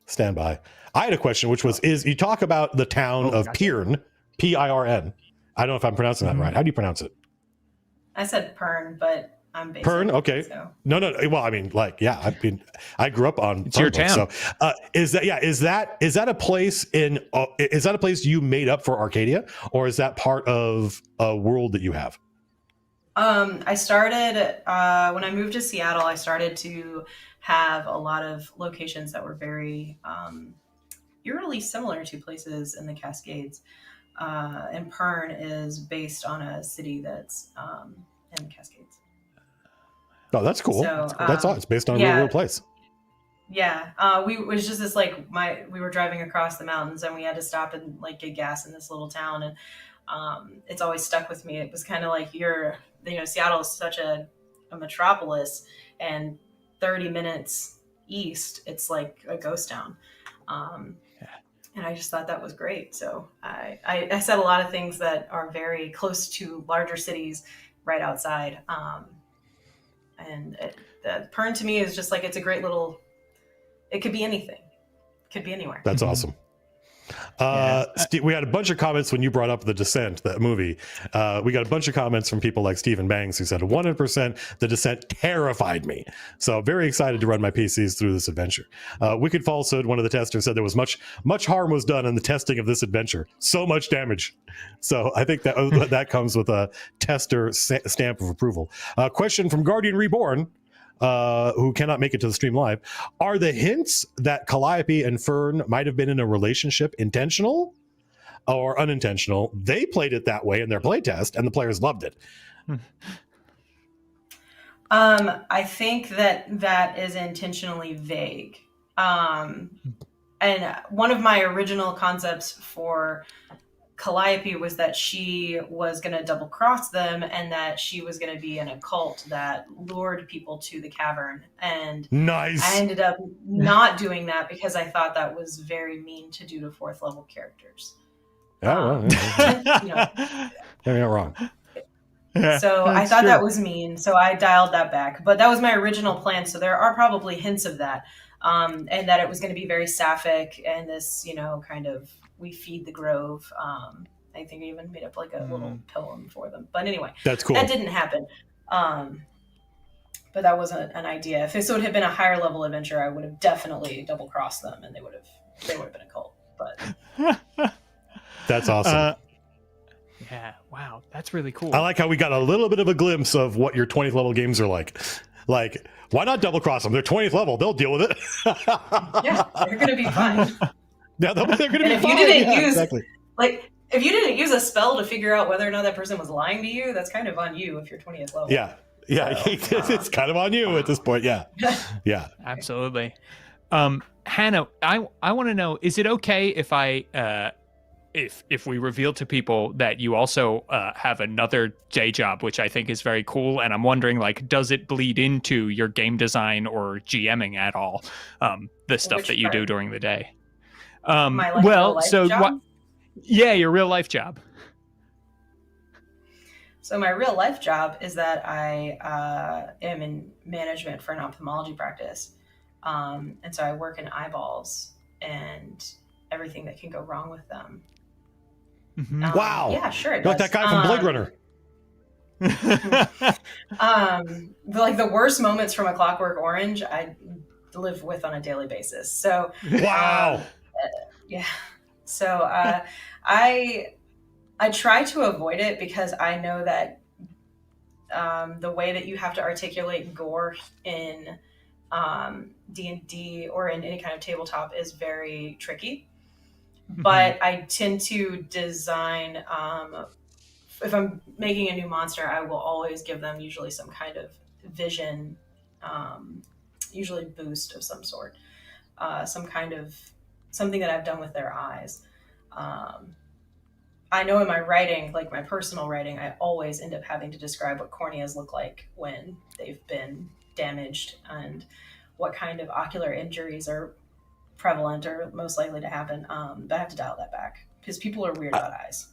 Stand by. I had a question, which was, you talk about the town of Pirn, Pirn. I don't know if I'm pronouncing that right. How do you pronounce it? I said Pern, but I'm basic. Pern, okay. So. No. Well, I mean, like, yeah. I grew up on. It's your town. So, is that a place is that a place you made up for Arcadia, or is that part of a world that you have? I started when I moved to Seattle. I started to have a lot of locations that were very eerily similar to places in the Cascades. And Pern is based on a city that's in the Cascades. Oh, that's cool. So, that's all. It's based on a real place. Yeah, it was just this we were driving across the mountains, and we had to stop and like get gas in this little town, and it's always stuck with me. It was kind of like Seattle is such a metropolis, and 30 minutes east, it's like a ghost town. And I just thought that was great. So I said a lot of things that are very close to larger cities right outside. And Pern to me is just like, it's a great little, it could be anything. It could be anywhere. That's awesome. We had a bunch of comments when you brought up The Descent, that movie. We got a bunch of comments from people like Stephen Banks, who said 100% The Descent terrified me. So very excited to run my PCs through this adventure. Wicked Falsehood, one of the testers, said there was much harm was done in the testing of this adventure. So much damage. So I think that comes with a tester stamp of approval. Question from Guardian Reborn, who cannot make it to the stream live. Are the hints that Calliope and Fern might have been in a relationship intentional or unintentional? They played it that way in their playtest, and the players loved it. I think that is intentionally vague. And one of my original concepts for Calliope was that she was going to double cross them, and that she was going to be in a cult that lured people to the cavern. And nice. I ended up not doing that because I thought that was very mean to do to 4th level characters. Oh, you know, you're not wrong. So I thought that was mean, so I dialed that back. But that was my original plan, so there are probably hints of that. And that it was going to be very sapphic, and this, you know, kind of, we feed the grove. I think I even made up like a little poem for them. But anyway, that's cool. That didn't happen. But that was an idea. If this would have been a higher level adventure, I would have definitely double crossed them, and they would have been a cult. But that's awesome. Yeah, wow, that's really cool. I like how we got a little bit of a glimpse of what your 20th level games are like. Like, why not double cross them? They're 20th level; they'll deal with it. Yeah, they're going to be fine. Yeah, they're going to be fine. If you didn't if you didn't use a spell to figure out whether or not that person was lying to you, that's kind of on you if you're 20th level. Yeah, so, it's kind of on you at this point. Yeah, yeah, absolutely. Hannah, I want to know: is it okay if if we reveal to people that you also have another day job, which I think is very cool, and I'm wondering, like, does it bleed into your game design or GMing at all? The stuff that you do during the day. My real life job? Yeah, your real life job. So my real life job is that I am in management for an ophthalmology practice, and so I work in eyeballs and everything that can go wrong with them. Wow. Yeah, sure. You're like that guy from Blade Runner. Like the worst moments from A Clockwork Orange, I live with on a daily basis. So wow. Yeah. So I try to avoid it because I know that the way that you have to articulate gore in D&D or in any kind of tabletop is very tricky. But I tend to design, if I'm making a new monster, I will always give them usually some kind of vision, usually boost of some sort, some kind of something that I've done with their eyes. I know in my writing, like my personal writing, I always end up having to describe what corneas look like when they've been damaged and what kind of ocular injuries are prevalent or most likely to happen. But I have to dial that back because people are weird about eyes.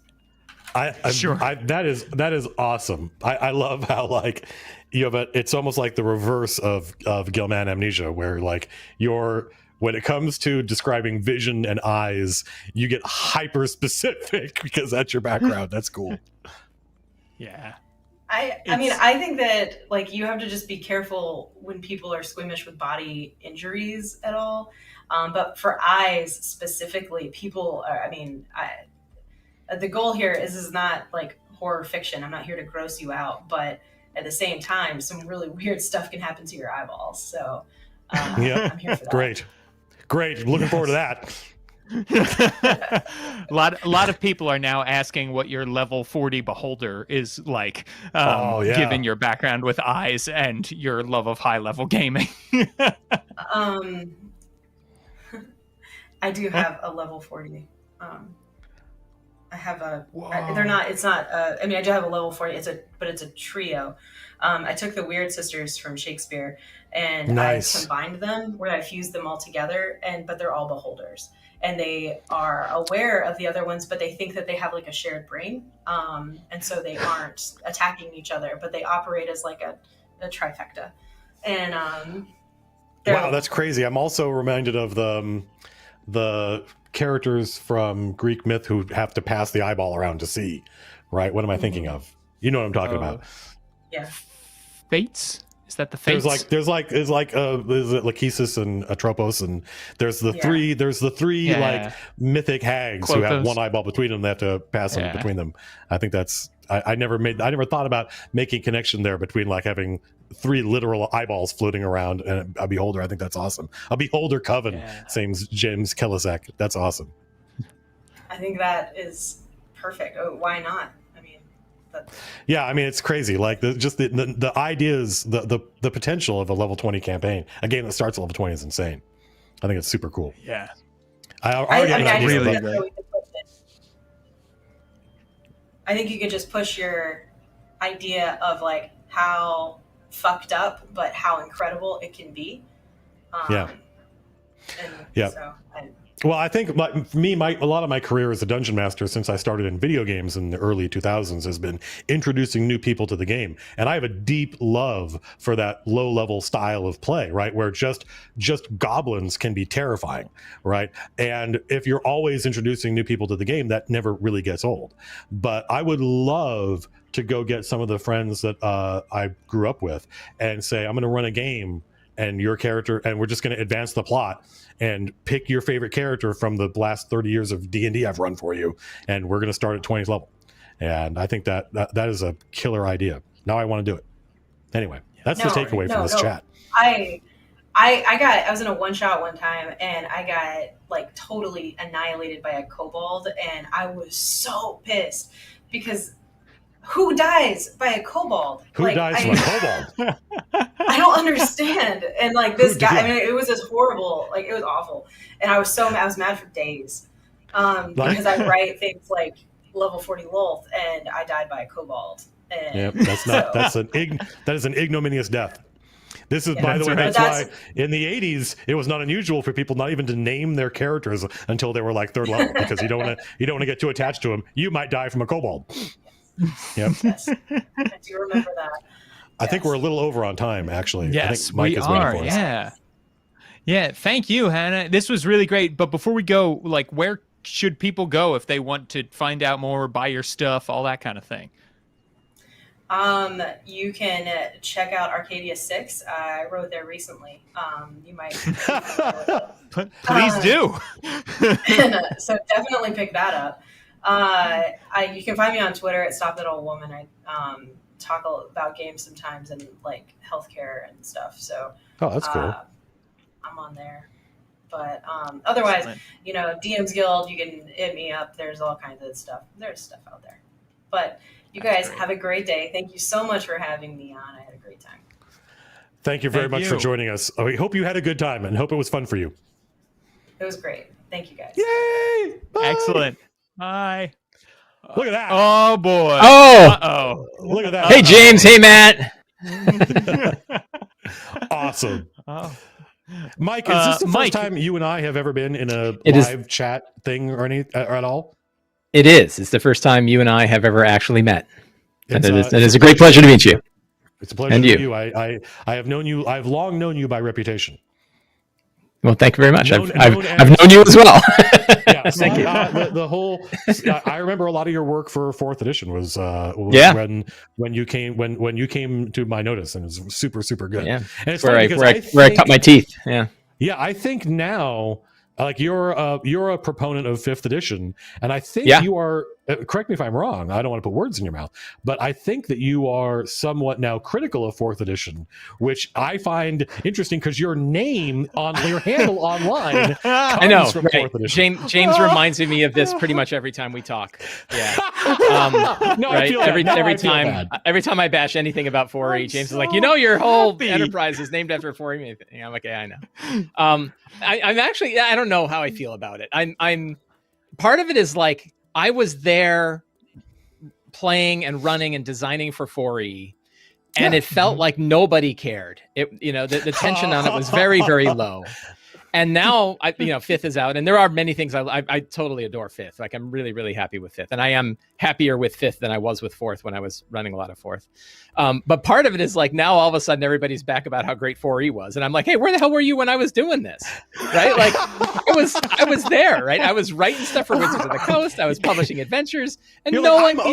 Sure. That is awesome. I love how, like, you have it's almost like the reverse of Gilman amnesia, where like when it comes to describing vision and eyes, you get hyper specific because that's your background. That's cool. Yeah. I mean, I think that like you have to just be careful when people are squeamish with body injuries at all. But for eyes specifically, people are, the goal here is not like horror fiction. I'm not here to gross you out, but at the same time, some really weird stuff can happen to your eyeballs. So yeah, I'm here for that. Great. Looking forward to that. A lot of people are now asking what your level 40 beholder is like, given your background with eyes and your love of high level gaming. I do have a level 40. I have a. I do have a level 40. But it's a trio. I took the Weird Sisters from Shakespeare and I combined them where I fused them all together, but they're all beholders. And they are aware of the other ones, but they think that they have like a shared brain. And so they aren't attacking each other, but they operate as like a trifecta. And wow, that's crazy. I'm also reminded of the characters from Greek myth who have to pass the eyeball around to see, right? What am I thinking of? You know what I'm talking about? Yeah. Fates? Is that the Fates? There's is it Lachesis and Atropos, and there's the three like mythic hags who have one eyeball between them. They have to pass them between them. I think that's I never thought about making connection there between like having 3 literal eyeballs floating around and a beholder. I think that's awesome. A beholder coven, same James Kellisack. That's awesome. I think that is perfect. Oh, why not? Yeah, I mean, it's crazy. Like the ideas, the potential of a level 20 campaign, a game that starts at level 20 is insane. I think it's super cool. Yeah. I think you could just push your idea of like how fucked up, but how incredible it can be. Yeah. So well, I think for me, a lot of my career as a dungeon master since I started in video games in the early 2000s has been introducing new people to the game. And I have a deep love for that low level style of play, right? Where just goblins can be terrifying, right? And if you're always introducing new people to the game, that never really gets old. But I would love to go get some of the friends that I grew up with and say, I'm going to run a game and your character, and we're just going to advance the plot and pick your favorite character from the last 30 years of D&D I've run for you, and we're going to start at 20th level. And I think that is a killer idea. Now I want to do it. Anyway, that's the takeaway from this chat. I was in a one shot one time and I got like totally annihilated by a kobold, and I was so pissed because who dies by a kobold? Who dies from a kobold? I don't understand. And like this guy, I mean, it was just horrible. Like it was awful. And I was mad for days. Because I write things like level 40 Lolth and I died by a kobold. And that is an ignominious death. This is, by the way, that's why in the 80s it was not unusual for people not even to name their characters until they were like 3rd level, because you don't want to get too attached to them. You might die from a kobold. Yep. Yes. I do remember that. I think we're a little over on time, actually. Yes, I think Mike is waiting for us. Yeah. Thank you, Hannah. This was really great. But before we go, like, where should people go if they want to find out more, buy your stuff, all that kind of thing? You can check out Arcadia 6. I wrote there recently. You might. Please do. So definitely pick that up. You can find me on Twitter at Stop That Old Woman. I talk about games sometimes and like healthcare and stuff. So that's cool. I'm on there. But otherwise, DM's Guild, you can hit me up. There's all kinds of stuff. There's stuff out there. But you guys have a great day. Thank you so much for having me on. I had a great time. Thank you very much for joining us. We hope you had a good time and hope it was fun for you. It was great. Thank you guys. Yay! Bye. Excellent. Bye. Look at that. Oh, boy. Oh. Uh-oh. Look at that. Hey, James. Hey, Matt. Awesome. Mike, is this the first time you and I have ever been in a live chat thing or at all? It is. It's the first time you and I have ever actually met. And it is a great pleasure to meet you. It's a pleasure to meet you. I have known you. I've long known you by reputation. Well, thank you very much. I've known you as well. Yeah, thank you. The whole. I remember a lot of your work for 4th edition was when you came to my notice, and it was super good. Yeah, and it's where I cut my teeth. Yeah. Yeah, I think now, like you're a proponent of 5th edition, and I think you are. Correct me if I'm wrong. I don't want to put words in your mouth, but I think that you are somewhat now critical of 4th edition, which I find interesting because your name on your handle online comes from 4th edition. James reminds me of this pretty much every time we talk. Yeah. Every time I bash anything about 4E, James is like, your whole enterprise is named after 4E. I'm like, yeah, I know. I'm actually, I don't know how I feel about it. I'm part of it is like, I was there playing and running and designing for 4E, and it felt like nobody cared. The tension on it was very, very low. And now, fifth is out, and there are many things I totally adore fifth. Like, I'm really, really happy with fifth, and I am happier with fifth than I was with fourth when I was running a lot of fourth. But part of it is like now all of a sudden everybody's back about how great 4E was, and I'm like, hey, where the hell were you when I was doing this? Right? Like, I was there, right? I was writing stuff for Wizards of the Coast. I was publishing adventures, and You're no like, one,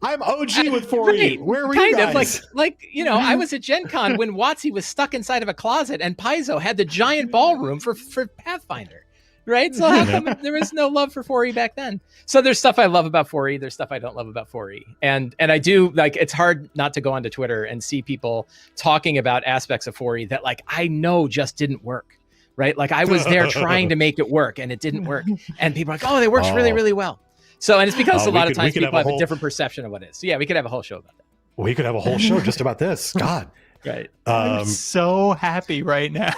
I'm OG with 4E. Right, Where were you guys? I was at Gen Con when WotC was stuck inside of a closet and Paizo had the giant ballroom for Pathfinder, right? So how come there was no love for 4E back then? So there's stuff I love about 4E. There's stuff I don't love about 4E. And I do, like, it's hard not to go onto Twitter and see people talking about aspects of 4E that, like, I know just didn't work, right? Like, I was there trying to make it work and it didn't work. And people are like, oh, it works really, really well. So, and it's because a lot of times people have a different perception of what it is. So yeah, we could have a whole show about that. We could have a whole show just about this. God. Right. I'm so happy right now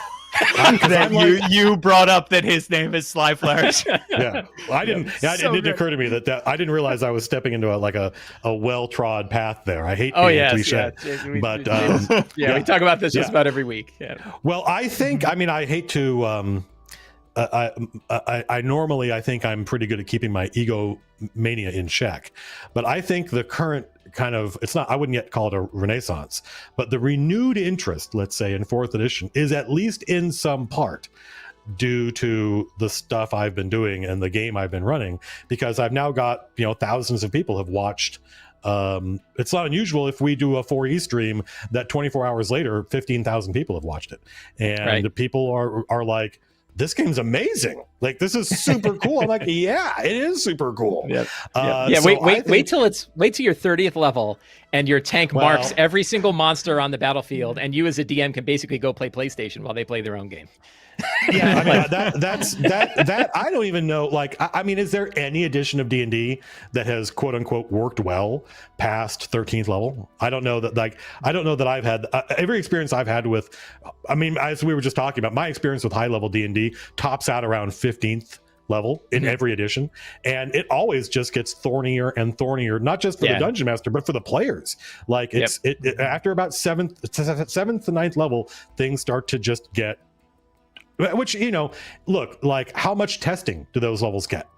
that you brought up that his name is SlyFlourish. Yeah. Well, I didn't. Yeah, it didn't occur to me that I didn't realize I was stepping into a well-trod path there. I hate being a cliche. But we talk about this just about every week. Yeah. Well, I think, I hate to I normally, I think I'm pretty good at keeping my ego mania in check, but I think the current kind of, I wouldn't yet call it a renaissance, but the renewed interest, let's say, in 4th edition is at least in some part due to the stuff I've been doing and the game I've been running, because I've now got, thousands of people have watched. It's not unusual if we do a 4E stream that 24 hours later, 15,000 people have watched it. And the people are like, this game's amazing. Like, this is super cool. I'm like, yeah, it is super cool. Wait till your 30th level and your tank marks every single monster on the battlefield, and you as a DM can basically go play PlayStation while they play their own game. Yeah, that I don't even know. Like, is there any edition of D&D that has quote unquote worked well past 13th level? I don't know that. I don't know that I've had every experience I've had with. As we were just talking about, my experience with high level D&D tops out around 15th level in every edition, and it always just gets thornier and thornier, not just for the dungeon master but for the players. Like, it after about 7th to 9th level, things start to just get. Which, look, like, how much testing do those levels get?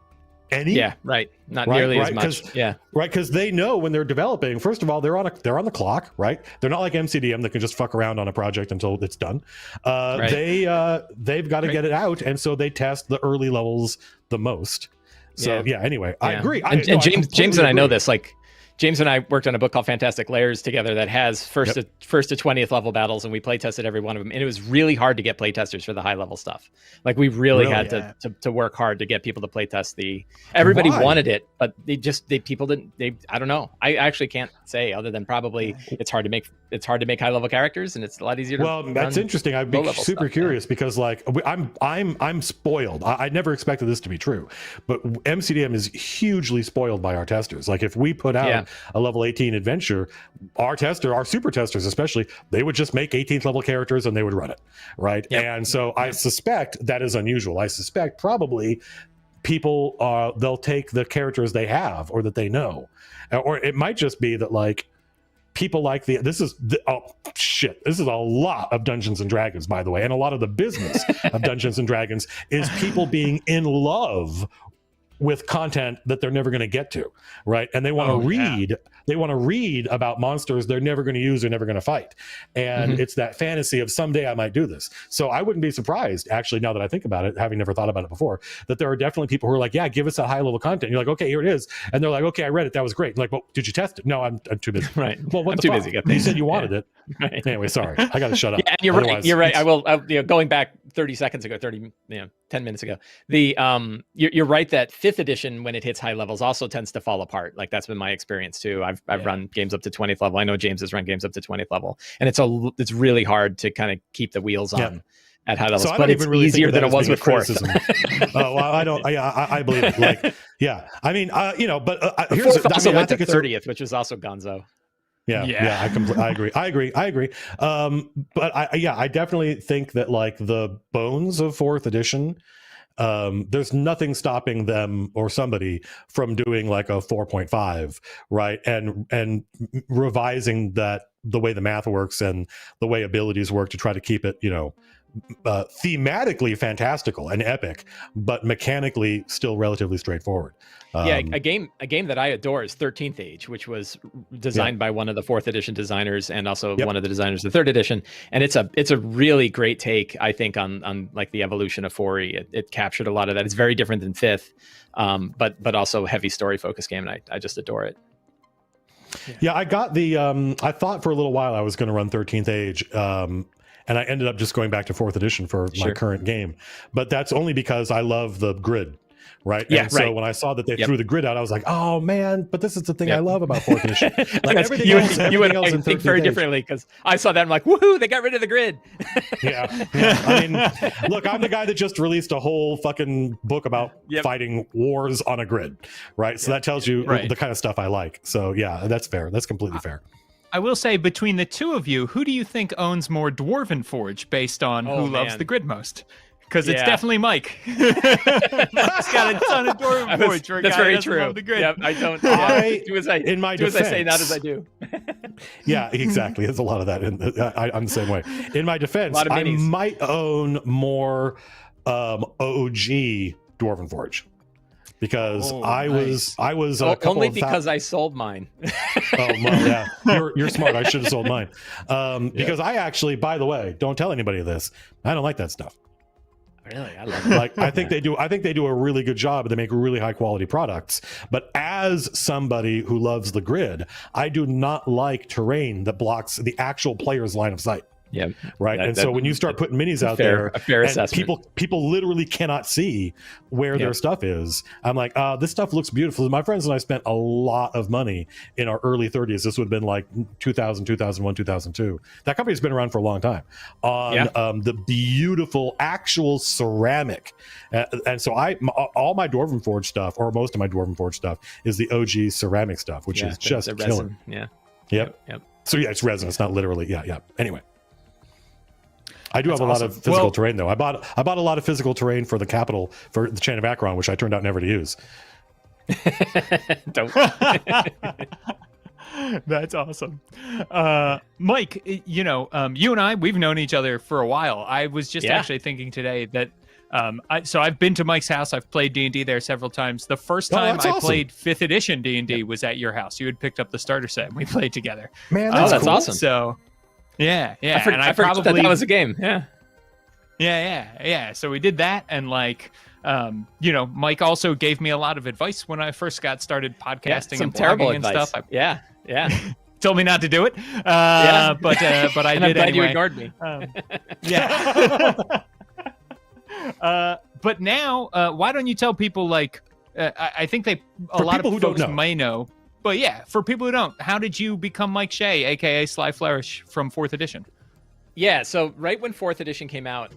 Any? Yeah, right. Not nearly as much. Yeah, right. Because they know when they're developing. First of all, they're on the clock, right? They're not like MCDM that can just fuck around on a project until it's done. They've got to get it out, and so they test the early levels the most. So anyway, I agree. James and I know this. Like, James and I worked on a book called Fantastic Layers together that has first to 20th level battles, and we play tested every one of them. And it was really hard to get play testers for the high level stuff. Like, we really had to work hard to get people to play test everybody wanted it, but people didn't. I don't know. I actually can't say, other than probably it's hard to make high level characters, and it's a lot easier to. Well, that's interesting. I'd be super curious because, like, I'm spoiled. I never expected this to be true, but MCDM is hugely spoiled by our testers. Like, if we put out a level 18 adventure, our super testers especially, they would just make 18th level characters and they would run it, right? And so I suspect that is unusual. I suspect probably people they'll take the characters they have or that they know, or it might just be that, like, people like this is a lot of Dungeons and Dragons, by the way, and a lot of the business of Dungeons and Dragons is people being in love with content that they're never going to get to, right? And they want to read. They want to read about monsters they're never going to use, they're never going to fight. And it's that fantasy of someday I might do this. So I wouldn't be surprised, actually, now that I think about it, having never thought about it before, that there are definitely people who are like, yeah, give us that high level content. You're like, okay, here it is. And they're like, okay, I read it. That was great. Like, well, did you test it? No, I'm too busy. Right. Well, what I'm too busy. You said you wanted it. Right. Anyway, sorry. I got to shut up. Yeah, and you're right. You're right. I will, going back 10 minutes ago, you're right that 5th edition, when it hits high levels, also tends to fall apart. Like, that's been my experience too. I've run games up to 20th level. I know James has run games up to 20th level, and it's really hard to kind of keep the wheels on at high levels. So but it's really easier than it was with 4th. Well, I don't. I believe it. Like, yeah. I mean, but here's also went to 30th, which was also Gonzo. I agree. But I definitely think that, like, the bones of 4th edition, there's nothing stopping them or somebody from doing like a 4.5, right? And revising that, the way the math works and the way abilities work, to try to keep it, thematically fantastical and epic, but mechanically still relatively straightforward. A game that I adore is 13th Age, which was designed by one of the 4th edition designers and also one of the designers of 3rd edition. And it's a really great take, I think, on like the evolution of 4E. It captured a lot of that. It's very different than 5th, but also heavy story focused game, and I just adore it. Yeah, I got the I thought for a little while I was going to run 13th Age, and I ended up just going back to 4th edition for my current game. But that's only because I love the grid, right? Yeah, and so when I saw that they threw the grid out, I was like, oh man, but this is the thing I love about 4th edition. Like everything else I think very differently, because I saw that, I'm like, woohoo, they got rid of the grid. yeah. I mean, look, I'm the guy that just released a whole fucking book about fighting wars on a grid, right? So that tells you the kind of stuff I like. So yeah, that's fair. That's completely fair. I will say, between the two of you, who do you think owns more Dwarven Forge based on who loves the grid most? Because it's definitely Mike. Mike's got a ton of Dwarven Forge. That's very true. Love the grid. Yeah, I don't. Do as I say, not as I do. Yeah, exactly. There's a lot of that. I'm the same way. In my defense, I might own more OG Dwarven Forge. Because I was a couple only because I sold mine. Oh yeah, you're smart. I should have sold mine. Because I actually, by the way, don't tell anybody this. I don't like that stuff. Really, I love it. Like I think they do a really good job. They make really high quality products. But as somebody who loves the grid, I do not like terrain that blocks the actual player's line of sight. Yeah. Right. So when you start putting minis out there, a fair assessment. People literally cannot see where their stuff is. I'm like, this stuff looks beautiful. My friends and I spent a lot of money in our early 30s. This would have been like 2000, 2001, 2002. That company's been around for a long time on the beautiful actual ceramic. And so all my Dwarven Forge stuff, or most of my Dwarven Forge stuff, is the OG ceramic stuff, which is just killer. Yeah. Yep. So yeah, it's resin. It's not literally. Yeah. Anyway. I do have a lot of physical terrain, though. I bought a lot of physical terrain for the capital, for the Chain of Acheron, which I turned out never to use. Don't. That's awesome. Mike, you and I, we've known each other for a while. I was just actually thinking today that so I've been to Mike's house. I've played D&D there several times. The first time I played 5th edition D&D was at your house. You had picked up the starter set and we played together. Man, that's cool. Awesome. So... Yeah. I forgot that was a game. Yeah. So we did that, and Mike also gave me a lot of advice when I first got started podcasting some and terrible blogging and advice. stuff. Yeah. Told me not to do it. But I and did I'm glad anyway. you ignored me. But now, why don't you tell people? I think a lot of folks may know. But yeah, for people who don't, how did you become Mike Shea, aka SlyFlourish from 4th edition? Yeah, so right when 4th edition came out,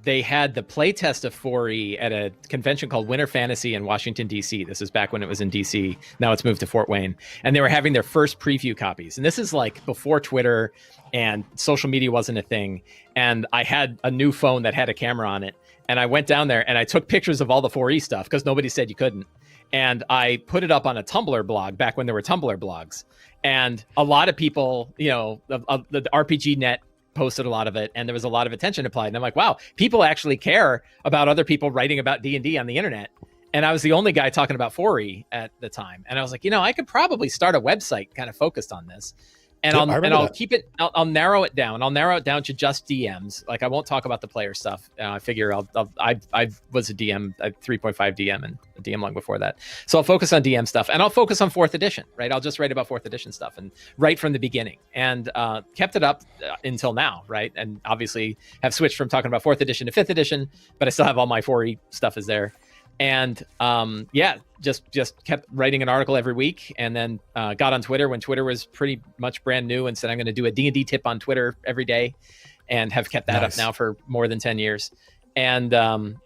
they had the playtest of 4E at a convention called Winter Fantasy in Washington, D.C. This is back when it was in D.C. Now it's moved to Fort Wayne. And they were having their first preview copies. And this is like before Twitter and social media wasn't a thing. And I had a new phone that had a camera on it. And I went down there and I took pictures of all the 4E stuff because nobody said you couldn't. And I put it up on a Tumblr blog back when there were Tumblr blogs. And a lot of people, the RPG Net posted a lot of it, and there was a lot of attention applied. And I'm like, wow, people actually care about other people writing about D&D on the internet. And I was the only guy talking about 4E at the time. And I was like, I could probably start a website kind of focused on this. And I'll keep it. I'll narrow it down. I'll narrow it down to just DMs. Like I won't talk about the player stuff. I figure I was a DM, a 3.5 DM, and a DM long before that. So I'll focus on DM stuff, and I'll focus on 4th edition. Right? I'll just write about 4th edition stuff, and right from the beginning, and kept it up until now. Right? And obviously have switched from talking about 4th edition to 5th edition, but I still have all my 4E stuff is there. And just kept writing an article every week, and then got on Twitter when Twitter was pretty much brand new, and said I'm going to do a D&D tip on Twitter every day, and have kept that up now for more than 10 years. And probably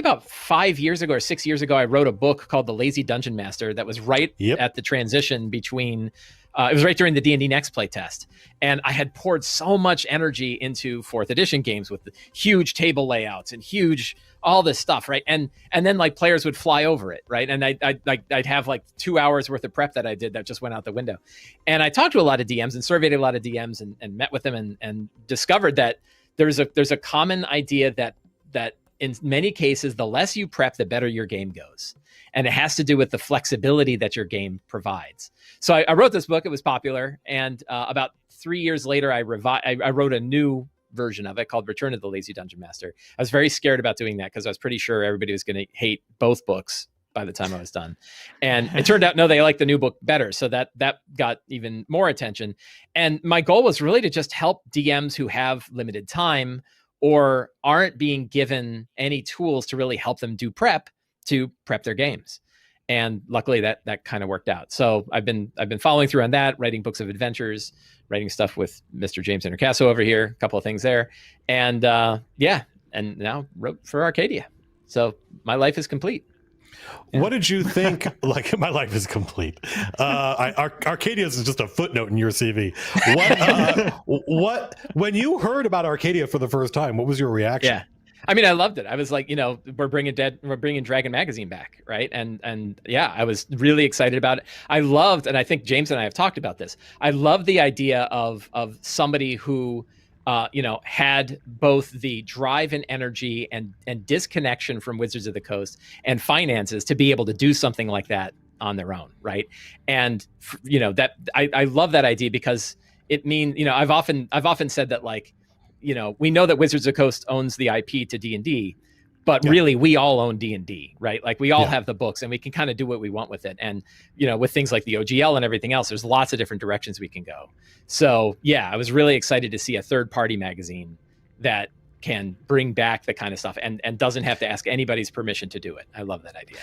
about 5 years ago or 6 years ago, I wrote a book called The Lazy Dungeon Master that was right at the transition between it was right during the D&D Next playtest. And I had poured so much energy into 4th edition games with the huge table layouts and huge all this stuff, right? And then like players would fly over it, right? And I'd have like 2 hours worth of prep that I did that just went out the window. And I talked to a lot of DMs and surveyed a lot of DMs and met with them and discovered that there's a common idea that in many cases, the less you prep, the better your game goes. And it has to do with the flexibility that your game provides. So I wrote this book. It was popular. And about 3 years later, I wrote a new version of it called Return of the Lazy Dungeon Master. I was very scared about doing that because I was pretty sure everybody was going to hate both books by the time I was done. And it turned out, no, they liked the new book better. So that got even more attention. And my goal was really to just help DMs who have limited time or aren't being given any tools to really help them do prep to prep their games. And luckily that kind of worked out. So I've been following through on that, writing books of adventures, writing stuff with Mr. James Intercasso over here, a couple of things there. And and now wrote for Arcadia. So my life is complete. Yeah. What did you think? Like, my life is complete. Arcadia is just a footnote in your CV. What when you heard about Arcadia for the first time, what was your reaction? Yeah, I mean, I loved it. I was like, we're bringing Dragon Magazine back, right? And yeah, I was really excited about it. I loved, and I think James and I have talked about this. I love the idea of somebody who had both the drive and energy and disconnection from Wizards of the Coast and finances to be able to do something like that on their own, right? And that I love that idea because it means, I've often said that, like, we know that Wizards of the Coast owns the IP to D&D, but really we all own D&D, right? Like, we all have the books and we can kind of do what we want with it. And, with things like the OGL and everything else, there's lots of different directions we can go. So yeah, I was really excited to see a third-party magazine that can bring back the kind of stuff and doesn't have to ask anybody's permission to do it. I love that idea.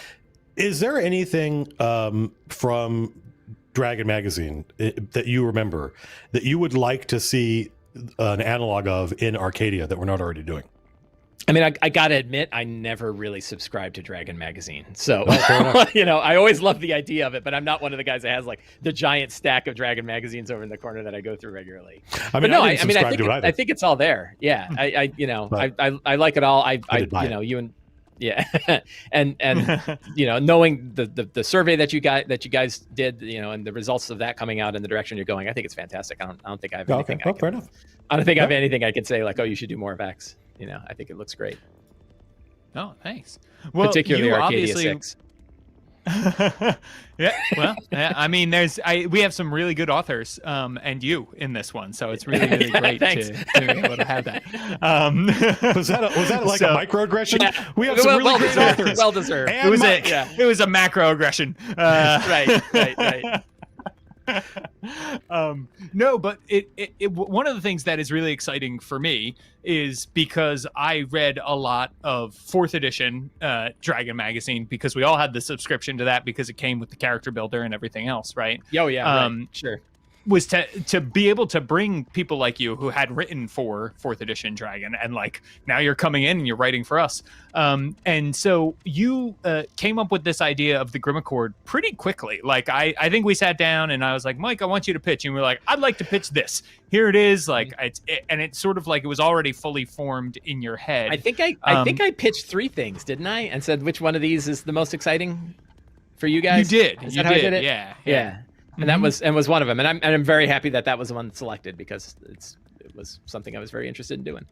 Is there anything from Dragon Magazine that you remember that you would like to see an analog of in Arcadia that we're not already doing? I mean, I got to admit, I never really subscribed to Dragon Magazine. So, I always love the idea of it, but I'm not one of the guys that has like the giant stack of Dragon magazines over in the corner that I go through regularly. I mean, I think it's all there. Yeah. I like it all. And knowing the survey that you guys did, and the results of that coming out in the direction you're going, I think it's fantastic. I don't think I have anything. Fair enough. I don't think I have anything I could say like, oh, you should do more of X. I think it looks great. Oh, thanks. Well, particularly Arcadia 6. Yeah. Well, I mean, we have some really good authors, and you in this one, so it's really great to be able to have that. Was that like a microaggression? Yeah. We have some really great authors. Well deserved. It was a macroaggression. Right. No, but it one of the things that is really exciting for me is because I read a lot of 4th edition Dragon Magazine because we all had the subscription to that because it came with the character builder and everything else, right? Oh yeah, right. Sure. Was to be able to bring people like you who had written for 4th edition Dragon, and like now you're coming in and you're writing for us. And so you came up with this idea of the Grimaccord pretty quickly. Like I think we sat down and I was like, Mike, I want you to pitch. And we're like, I'd like to pitch this. Here it is. Like it's sort of like it was already fully formed in your head. I think I pitched 3 things, didn't I? And said which one of these is the most exciting for you guys? You did. Is that how I did it? Yeah. And that was one of them, and I'm very happy that was the one selected because it was something I was very interested in doing.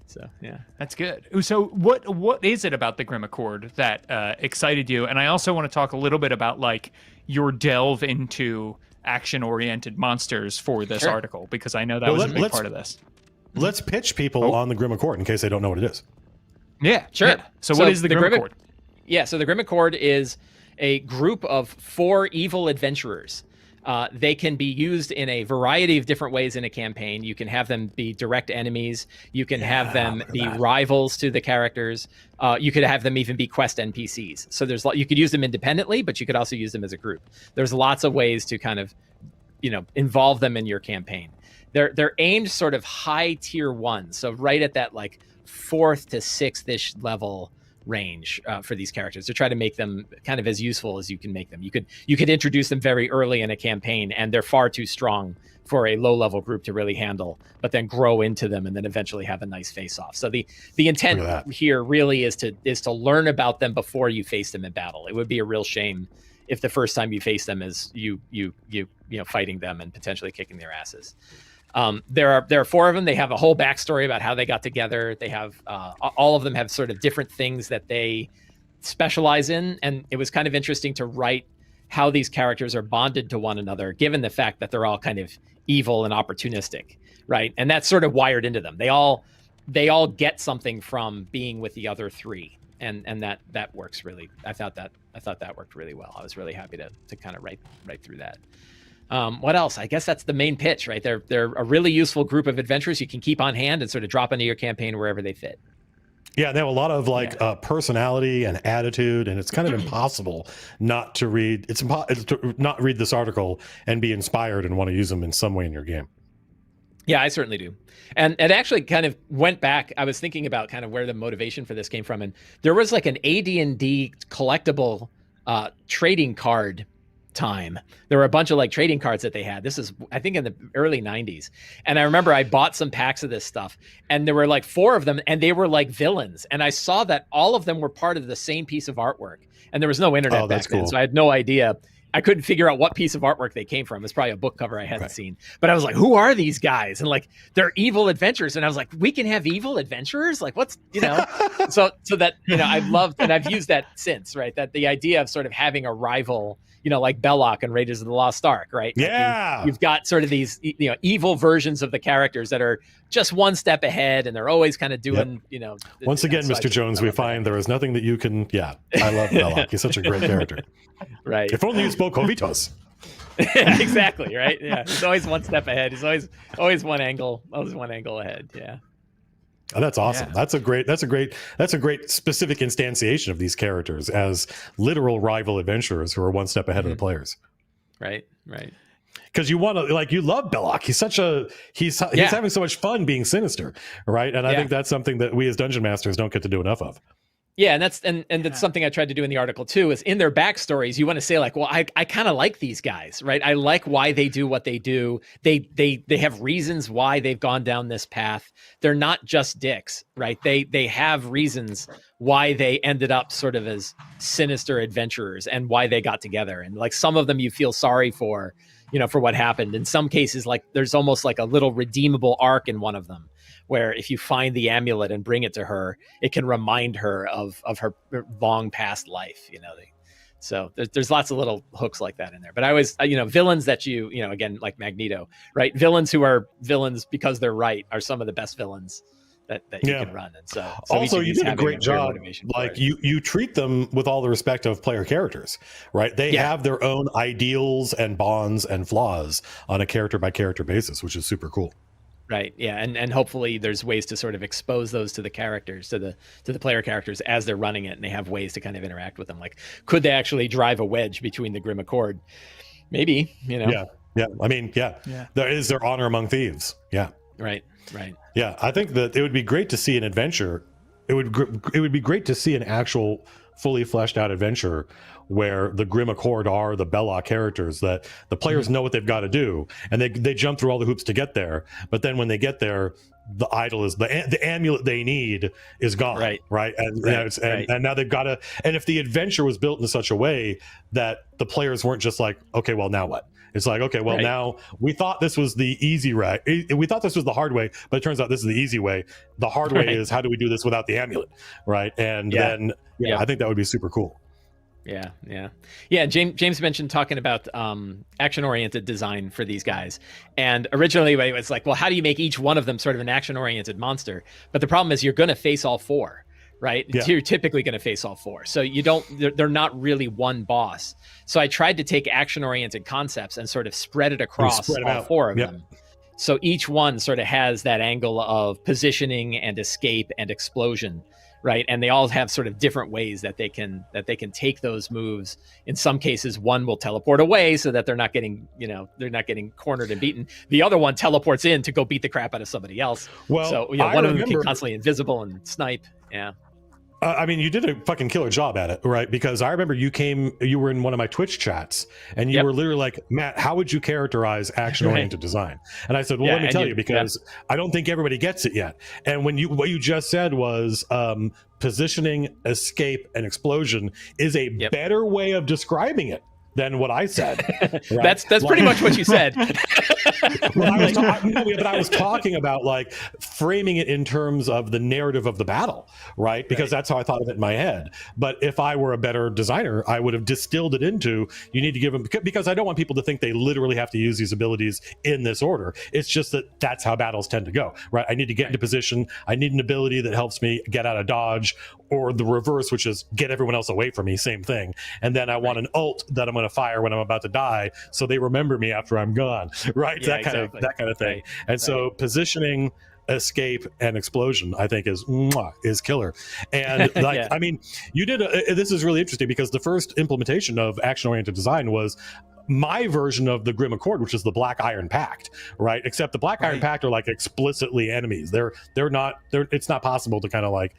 So yeah, that's good. So what is it about the Grimaccord that excited you? And I also want to talk a little bit about like your delve into action-oriented monsters for this article because I know that was a big part of this. Let's pitch people on the Grimaccord in case they don't know what it is. Yeah, sure. Yeah. So what is the Grimaccord? So the Grimaccord is a group of 4 evil adventurers. They can be used in a variety of different ways in a campaign. You can have them be direct enemies. You can have them be rivals to the characters. You could have them even be quest NPCs. So you could use them independently, but you could also use them as a group. There's lots of ways to kind of, involve them in your campaign. They're aimed sort of high tier 1, so right at that like 4th to 6th-ish level range for these characters to try to make them kind of as useful as you can make them. You could introduce them very early in a campaign and they're far too strong for a low level group to really handle, but then grow into them and then eventually have a nice face off. So the intent here really is to learn about them before you face them in battle. It would be a real shame if the first time you face them is you fighting them and potentially kicking their asses. There are 4 of them. They have a whole backstory about how they got together. They have all of them have sort of different things that they specialize in, and it was kind of interesting to write how these characters are bonded to one another, given the fact that they're all kind of evil and opportunistic, right? And that's sort of wired into them. They all get something from being with the other 3, and that works really. I thought that worked really well. I was really happy to kind of write through that. What else? I guess that's the main pitch, right? They're a really useful group of adventurers you can keep on hand and sort of drop into your campaign wherever they fit. Yeah, they have a lot of personality and attitude, and it's kind of impossible not to read. It's impossible to not read this article and be inspired and want to use them in some way in your game. Yeah, I certainly do. And it actually kind of went back. I was thinking about kind of where the motivation for this came from, and there was like an AD&D collectible trading card time. There were a bunch of like trading cards that they had. This is, I think, in the early 90s. And I remember I bought some packs of this stuff, and there were like 4 of them, and they were like villains. And I saw that all of them were part of the same piece of artwork. And there was no internet back then, so I had no idea. I couldn't figure out what piece of artwork they came from. It's probably a book cover I hadn't seen. But I was like, who are these guys? And like, they're evil adventurers. And I was like, we can have evil adventurers? Like, what's, so that, I've loved, and I've used that since, right? That the idea of sort of having a rival, like Belloc and Raiders of the Lost Ark, right? Yeah. You've got sort of these, evil versions of the characters that are just one step ahead, and they're always kind of doing, Once again, Mr. Jones, we find there is nothing that you can, I love Belloc. He's such a great character. Right. If only you spoke Jovitos. Yeah, exactly. Right. Yeah. He's always one step ahead. He's always one angle ahead. Yeah. Oh, that's awesome. Yeah. That's a great specific instantiation of these characters as literal rival adventurers who are one step ahead of the players. Right. Because you want to, you love Belloc. He's having so much fun being sinister, right? And I think that's something that we as dungeon masters don't get to do enough of. Yeah, and that's something I tried to do in the article too, is in their backstories, you want to say like, well, I kind of like these guys, right? I like why they do what they do. They have reasons why they've gone down this path. They're not just dicks, right? They have reasons why they ended up sort of as sinister adventurers and why they got together. And like some of them you feel sorry for, for what happened. In some cases, like there's almost like a little redeemable arc in one of them, where if you find the amulet and bring it to her, it can remind her of her long past life, So there's lots of little hooks like that in there. But I always, villains that again, like Magneto, right? Villains who are villains because they're right are some of the best villains that you can run. And so also you did a great job. Like you treat them with all the respect of player characters, right? They have their own ideals and bonds and flaws on a character by character basis, which is super cool. Right. Yeah. And hopefully there's ways to sort of expose those to the characters, to the player characters as they're running it, and they have ways to kind of interact with them. Like, could they actually drive a wedge between the Grim Accord? Maybe, Yeah. I mean, there is their honor among thieves. Yeah. Right. Yeah. I think that it would be great to see an adventure. It would be great to see an actual fully fleshed out adventure where the Grim Accord are the Belloc characters, that the players know what they've got to do, and they jump through all the hoops to get there. But then when they get there, the idol is the amulet they need is gone. Right. And now they've got to. And if the adventure was built in such a way that the players weren't just like, okay, well now what? It's like, okay, well now we thought this was the easy way. We thought this was the hard way, but it turns out this is the easy way. The hard way is, how do we do this without the amulet, right? And then I think that would be super cool. Yeah. James mentioned talking about action-oriented design for these guys, and originally it was like, well, how do you make each one of them sort of an action-oriented monster? But the problem is you're going to face all 4, right? You're typically going to face all 4, so they're not really one boss. So I tried to take action-oriented concepts and sort of spread it across all 4 of them. So each one sort of has that angle of positioning and escape and explosion. Right. And they all have sort of different ways that they can take those moves. In some cases, one will teleport away so that they're not getting cornered and beaten. The other one teleports in to go beat the crap out of somebody else. Well, so one of them can constantly invisible and snipe. Yeah. I mean, you did a fucking killer job at it, right? Because I remember you were in one of my Twitch chats, and you were literally like, Matt, how would you characterize action-oriented design? And I said, well, let me tell you, because I don't think everybody gets it yet. And what you just said was positioning, escape, and explosion is a better way of describing it than what I said. Right? That's pretty much what you said. Well, but I was talking about like framing it in terms of the narrative of the battle, right? Because that's how I thought of it in my head. But if I were a better designer, I would have distilled it into, you need to give them, because I don't want people to think they literally have to use these abilities in this order. It's just that that's how battles tend to go, right? I need to get into position. I need an ability that helps me get out of dodge, or the reverse, which is get everyone else away from me, same thing. And then I want an ult that I'm going to fire when I'm about to die, so they remember me after I'm gone, right? Yeah, that kind of thing. Right. And so positioning, escape, and explosion, I think is killer. And like, I mean, you did this is really interesting, because the first implementation of action-oriented design was my version of the Grim Accord, which is the Black Iron Pact, right? Except the Black Iron Pact are like explicitly enemies. It's not possible to kind of like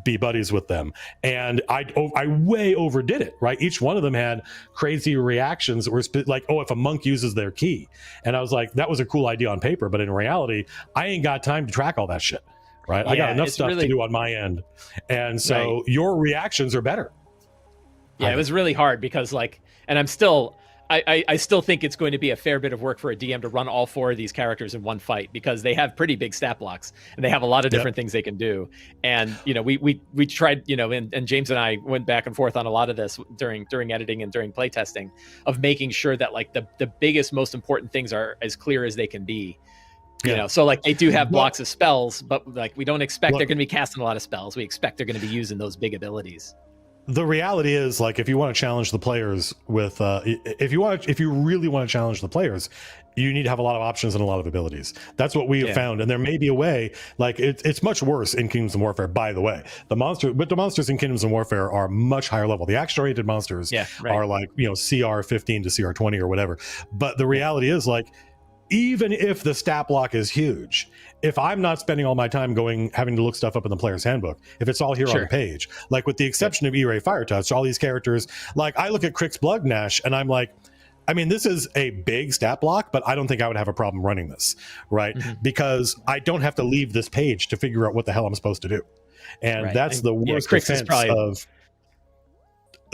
be buddies with them. And I way overdid it, right? Each one of them had crazy reactions that were like, oh, if a monk uses their key. And I was like, that was a cool idea on paper, but in reality, I ain't got time to track all that shit, right? I got enough stuff to do on my end. And so your reactions are better. Yeah, it was really hard because like, and I'm still, I still think it's going to be a fair bit of work for a DM to run all 4 of these characters in one fight, because they have pretty big stat blocks and they have a lot of different things they can do. And, you know, we tried, you know, and James and I went back and forth on a lot of this during editing and during playtesting, of making sure that like the biggest, most important things are as clear as they can be. You know, so like they do have blocks of spells, but like we don't expect they're going to be casting a lot of spells. We expect they're going to be using those big abilities. The reality is, like, if you want to challenge the players with, if you really want to challenge the players, you need to have a lot of options and a lot of abilities. That's what we have found. And there may be a way, like it's much worse in Kingdoms of Warfare, by the way. The monsters in Kingdoms of Warfare are much higher level. The action-oriented monsters are like, you know, CR 15 to CR 20 or whatever. But the reality is, like, even if the stat block is huge, if I'm not spending all my time having to look stuff up in the player's handbook, if it's all here on the page, like with the exception of E-Ray Fire Touch, all these characters, like I look at Crick's Blood Gnash and I'm like, I mean, this is a big stat block, but I don't think I would have a problem running this, right? Because I don't have to leave this page to figure out what the hell I'm supposed to do. And that's the worst defense of...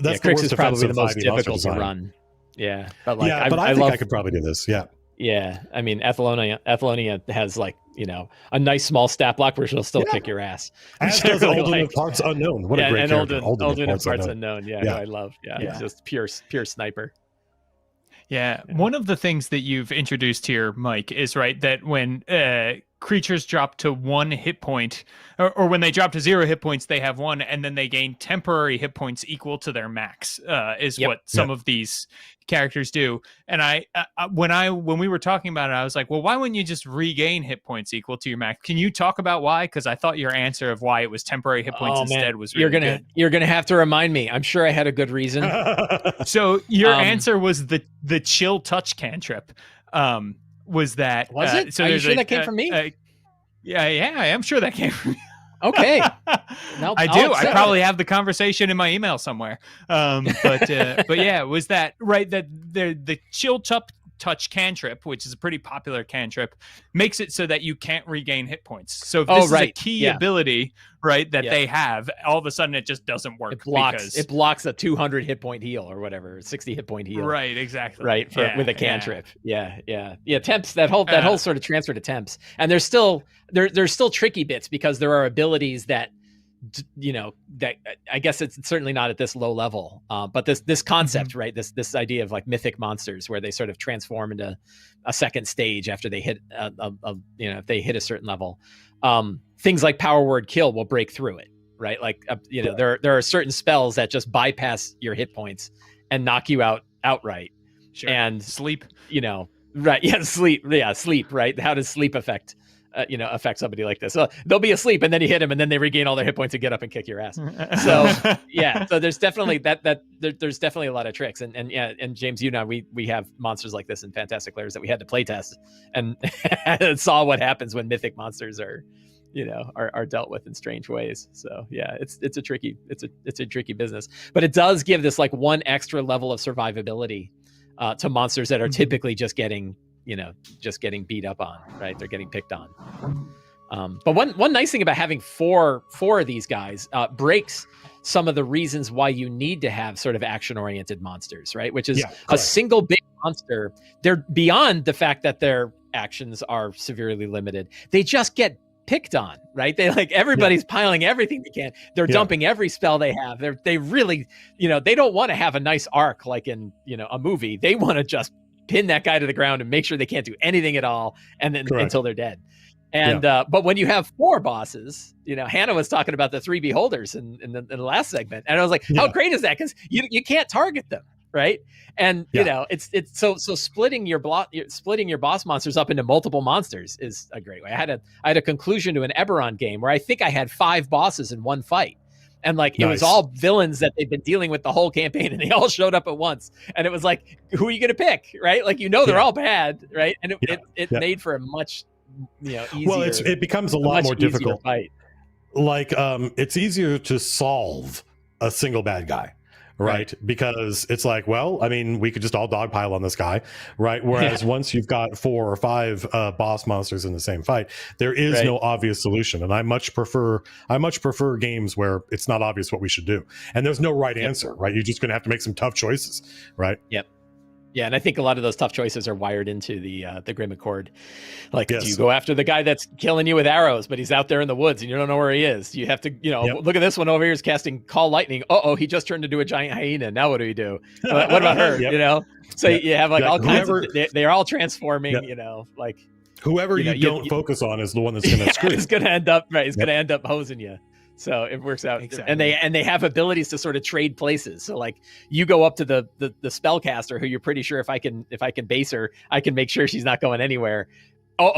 Crix is probably the most difficult to run. Yeah, but like, I think I could probably do this. Yeah, I mean, Athalonia has like, you know, a nice small stat block where she'll still kick your ass. As does Olden of Parts Unknown. What a great character. Olden of Parts Unknown. Yeah, I love. It's just pure sniper. Yeah, one of the things that you've introduced here, Mike, is right that when creatures drop to 1 hit point, or when they drop to 0 hit points, they have 1, and then they gain temporary hit points equal to their max. Is what some of these characters do. And when we were talking about it, I was like, well, why wouldn't you just regain hit points equal to your max? Can you talk about why? Because I thought your answer of why it was temporary hit points instead was really you're gonna have to remind me. I'm sure I had a good reason. So your answer was the chill touch cantrip. Was that it? So are you sure that came from me? Yeah, I am sure that came from you. Okay. I do. I probably have the conversation in my email somewhere. But yeah, was that right? That the chill touch cantrip, which is a pretty popular cantrip, makes it so that you can't regain hit points. So if this is a key ability, right, that they have, all of a sudden it just doesn't work. It blocks a 200 hit point heal or whatever, 60 hit point heal. Right, exactly. Right, with a cantrip. Yeah. Temps, that whole sort of transfer to temps, and there's still tricky bits because there are abilities that, you know, that I guess it's certainly not at this low level, but this concept, right, this idea of like mythic monsters where they sort of transform into a second stage after they hit if they hit a certain level, things like power word kill will break through it, right? Like there are certain spells that just bypass your hit points and knock you out outright. And sleep, right? Sleep, right? How does sleep affect somebody like this? So they'll be asleep and then you hit them and then they regain all their hit points and get up and kick your ass. So so there's definitely there's definitely a lot of tricks, and James, we have monsters like this in Fantastic Lairs that we had to play test and saw what happens when mythic monsters are dealt with in strange ways. So yeah, it's a tricky business, but it does give this like one extra level of survivability to monsters that are typically just getting beat up on, right? They're getting picked on. But one nice thing about having four of these guys breaks some of the reasons why you need to have sort of action-oriented monsters, right? Which is a single big monster. They're beyond the fact that their actions are severely limited. They just get picked on, right? They like everybody's piling everything they can. They're dumping every spell they have. They really, they don't want to have a nice arc like in, a movie. They want to just pin that guy to the ground and make sure they can't do anything at all, and then until they're dead. And but when you have 4 bosses, Hannah was talking about the 3 beholders in the last segment, and I was like, how great is that? Because you can't target them, right? And it's so splitting your boss monsters up into multiple monsters is a great way. I had a conclusion to an Eberron game where I think I had 5 bosses in one fight. And it was all villains that they've been dealing with the whole campaign, and they all showed up at once. And it was like, who are you going to pick, right? Like, they're all bad, right? And it made for a much easier. Well, it becomes a lot more difficult. Fight. Like, it's easier to solve a single bad guy, right? Because it's like, well, I mean, we could just all dogpile on this guy, right? Whereas once you've got 4 or 5 boss monsters in the same fight, there is no obvious solution. And I much prefer games where it's not obvious what we should do, and there's no right answer, right? You're just going to have to make some tough choices, right? Yep. Yeah, and I think a lot of those tough choices are wired into the Grim Accord. Like, do you go after the guy that's killing you with arrows, but he's out there in the woods and you don't know where he is? You have to, look at this one over here is casting Call Lightning. He just turned into a giant hyena. Now what do we do? What about her? So you have all kinds of, they're all transforming, like. Whoever you don't focus on is the one that's going to screw. It's going to end up, It's going to end up hosing you. So it works out. Exactly. And they have abilities to sort of trade places. So like you go up to the spellcaster who you're pretty sure if I can base her, I can make sure she's not going anywhere.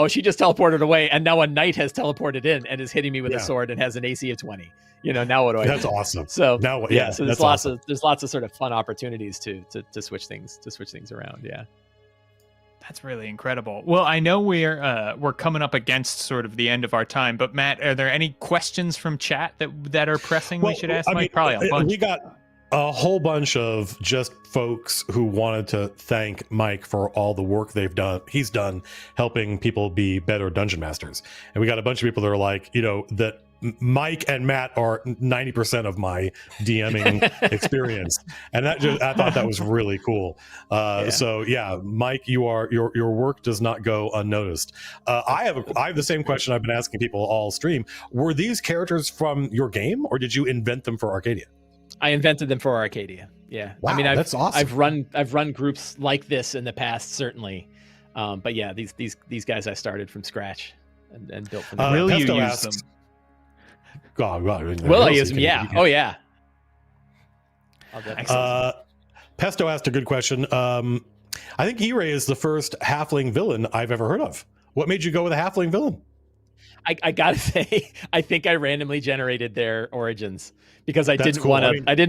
She just teleported away, and now a knight has teleported in and is hitting me with a sword and has an AC of 20. Now what do I do? That's awesome. So so there's lots of sort of fun opportunities to switch things around. Yeah. That's really incredible. Well, I know we're coming up against sort of the end of our time, but Matt, are there any questions from chat that are pressing we should ask Mike? Probably a bunch. We got a whole bunch of just folks who wanted to thank Mike for all the work he's done helping people be better dungeon masters. And we got a bunch of people that are like, that Mike and Matt are 90% of my DMing experience, and I thought that was really cool. So yeah, Mike, your work does not go unnoticed. I have the same question I've been asking people all stream. Were these characters from your game, or did you invent them for Arcadia? I invented them for Arcadia. Yeah, wow, that's awesome. I've run groups like this in the past, certainly, but yeah, these guys I started from scratch and built from them. Will you use them? God, will I use them? Yeah. Oh, yeah. Pesto asked a good question. I think E-Ray is the first halfling villain I've ever heard of. What made you go with a halfling villain? I gotta say, I think I randomly generated their origins because I didn't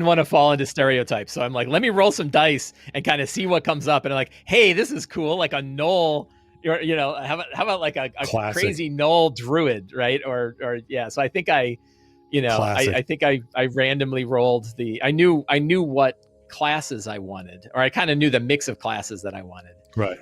want to fall into stereotypes. So I'm like, let me roll some dice and kind of see what comes up. And I'm like, hey, this is cool. Like a gnoll. How about like a crazy gnoll druid, right? Or So I think I think I randomly rolled I knew what classes I wanted, or I kind of knew the mix of classes that I wanted. Right.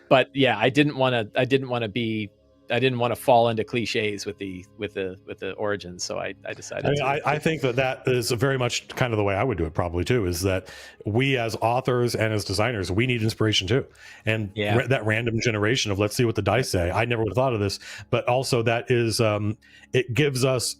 But yeah, I didn't want to fall into cliches with the origins. So I decided. I think that is very much kind of the way I would do it probably too, is that we as authors and as designers, we need inspiration too. And that random generation of let's see what the dice say. I never would have thought of this, but also that is, it gives us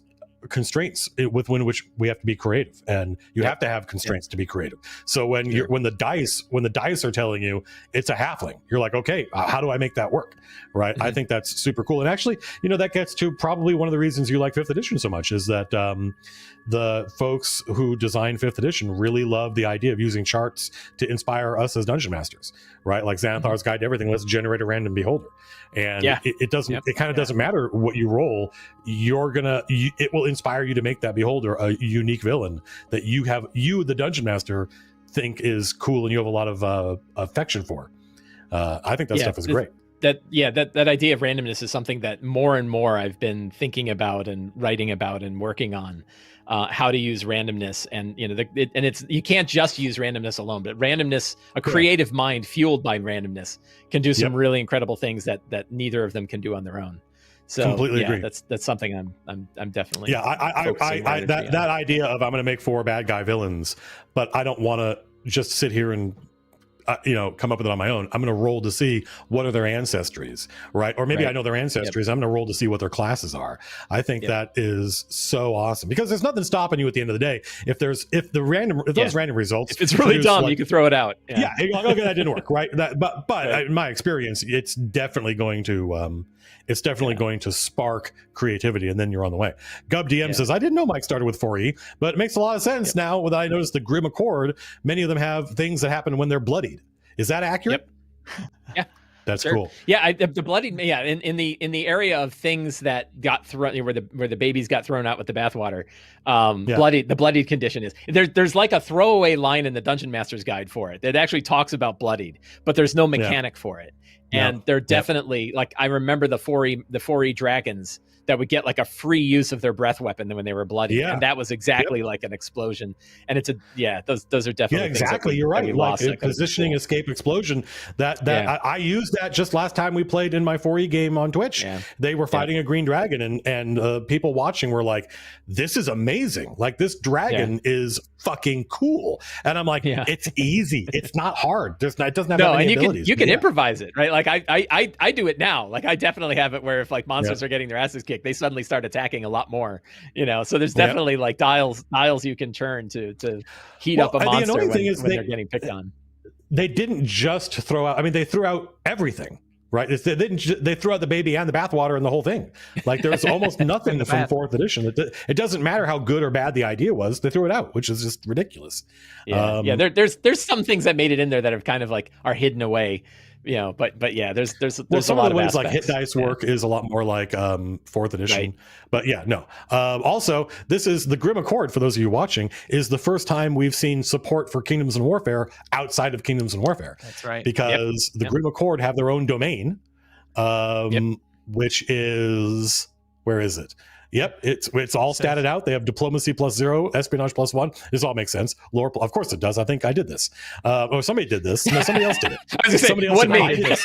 constraints within which we have to be creative, and you have to have constraints to be creative. So when the dice are telling you it's a halfling, you're like, okay, how do I make that work, right? I think that's super cool. And actually, that gets to probably one of the reasons you like 5th edition so much, is that the folks who designed 5th edition really love the idea of using charts to inspire us as dungeon masters, right? Like Xanathar's Guide to Everything, let's generate a random beholder. And it doesn't matter what you roll, it will inspire you to make that beholder a unique villain that you the dungeon master think is cool and you have a lot of affection for. I think that stuff is great. That idea of randomness is something that more and more I've been thinking about and writing about and working on. How to use randomness, and you can't just use randomness alone, but randomness, a creative mind fueled by randomness, can do some really incredible things that neither of them can do on their own. So Completely agree. That's something I'm definitely that idea of I'm going to make 4 bad guy villains, but I don't want to just sit here and come up with it on my own. I'm going to roll to see what are their ancestries, right? Or maybe I know their ancestries. I'm going to roll to see what their classes are. I think that is so awesome because there's nothing stopping you at the end of the day. If those random results, if it's really dumb, you can throw it out. Yeah, you're like, okay, that didn't work, right? But in my experience, it's definitely going to going to spark creativity, and then you're on the way. Gub DM says, I didn't know Mike started with 4E, but it makes a lot of sense now that I noticed the Grim Accord. Many of them have things that happen when they're bloodied. Is that accurate? Yeah. That's cool. Yeah, the bloodied. Yeah, in the area of things that got thrown, where the babies got thrown out with the bathwater. The bloodied condition is there's like a throwaway line in the Dungeon Master's Guide for it that actually talks about bloodied, but there's no mechanic for it. And they're definitely like, I remember the 4E dragons that would get like a free use of their breath weapon when they were bloody. And that was exactly like an explosion. And it's those are definitely exactly. You're right. Like positioning, escape, explosion. I used that just last time we played in my 4E game on Twitch. Yeah. They were fighting a green dragon, and people watching were like, "This is amazing! Like this dragon is fucking cool." And I'm like, "It's easy. It's not hard. It doesn't have that many abilities." You can improvise it, right? Like I do it now. Like I definitely have it where if like monsters are getting their asses kicked, they suddenly start attacking a lot more, so there's definitely like dials you can turn to heat up a monster when they're getting picked on. They didn't just throw out, they threw out everything, right? They threw out the baby and the bathwater and the whole thing. Like there's almost nothing from 4th edition. It doesn't matter how good or bad the idea was, they threw it out, which is just ridiculous. There's some things that made it in there that have kind of like are hidden away. But yeah, there's some of the ways like hit dice work is a lot more like 4th edition, but also this is the Grim Accord. For those of you watching, is the first time we've seen support for Kingdoms and Warfare outside of Kingdoms and Warfare. That's right, because the Grim Accord have their own domain, which is, where is it? Yep, it's all statted out. They have diplomacy +0, espionage +1. This all makes sense. Lore, of course it does. I think I did this. Somebody did this. No, somebody else did it. Somebody else did this.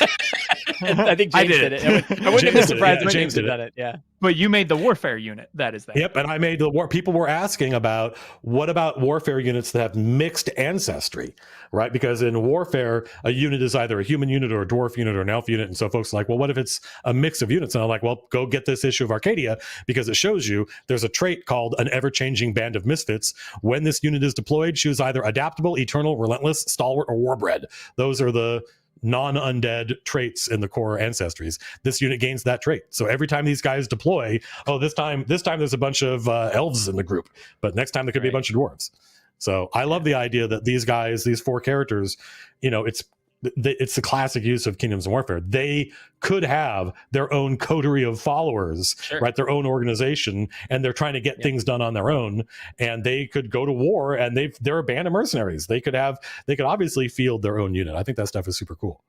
I think James did it. I wouldn't have been surprised if James had done it. Yeah. But you made the warfare unit. That is that. Yep, and I made the war. People were asking about what about warfare units that have mixed ancestry, right? Because in warfare, a unit is either a human unit or a dwarf unit or an elf unit. And so folks are like, well, what if it's a mix of units? And I'm like, well, go get this issue of Arcadia because it shows you there's a trait called an ever-changing band of misfits. When this unit is deployed, choose either adaptable, eternal, relentless, stalwart, or warbred. Those are the non-undead traits in the core ancestries. This unit gains that trait. So every time these guys deploy, this time there's a bunch of elves in the group, but next time there could be a bunch of dwarves. So I love the idea that these guys, these 4 characters, it's the classic use of Kingdoms and Warfare. They could have their own coterie of followers, right? Their own organization, and they're trying to get things done on their own. And they could go to war, and they're a band of mercenaries. They could obviously field their own unit. I think that stuff is super cool.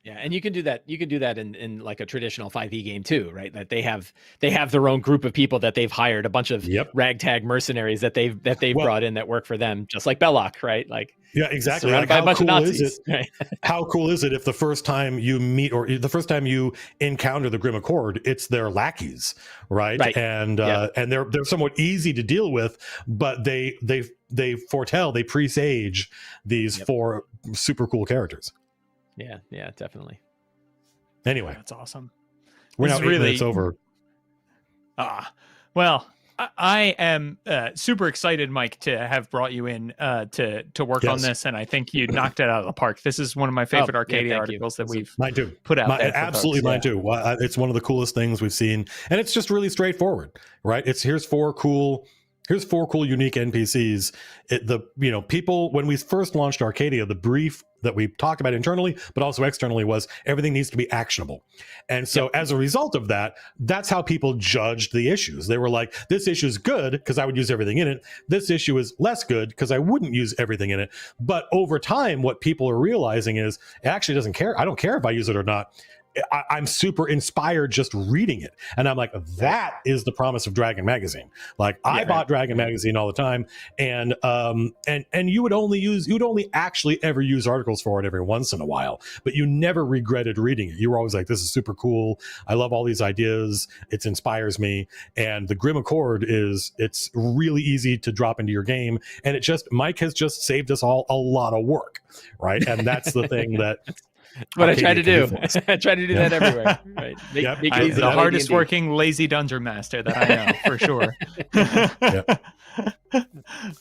Yeah, and you can do that. You can do that in like a traditional 5e game too, right? That they have their own group of people that they've hired, a bunch of ragtag mercenaries that they've brought in that work for them, just like Belloc, right? Like exactly. Surrounded by a bunch of Nazis. How cool is it if the first time you meet or the first time you encounter the Grim Accord, it's their lackeys, right? And they're somewhat easy to deal with, but they presage these 4 super cool characters. Yeah, definitely. Anyway, that's awesome. We're now 8 minutes over. Well, I am super excited, Mike, to have brought you in to work on this, and I think you knocked it out of the park. This is one of my favorite Arcadia articles that we've put out there. Absolutely, mine too. It's one of the coolest things we've seen, and it's just really straightforward, right? Here's four cool unique NPCs. People, when we first launched Arcadia, the brief that we talked about internally, but also externally, was everything needs to be actionable. And so as a result of that, that's how people judged the issues. They were like, this issue is good because I would use everything in it. This issue is less good because I wouldn't use everything in it. But over time, what people are realizing is it actually doesn't care. I don't care if I use it or not. I'm super inspired just reading it. And I'm like, that is the promise of Dragon Magazine. Like I bought Dragon Magazine all the time, and you would only actually ever use articles for it every once in a while, but you never regretted reading it. You were always like, this is super cool. I love all these ideas. It inspires me. And the Grim Accord it's really easy to drop into your game. And Mike has just saved us all a lot of work. Right. And that's the thing that what I try to do. I try to do that everywhere. Right. He's the hardest working lazy dungeon master that I know, for sure.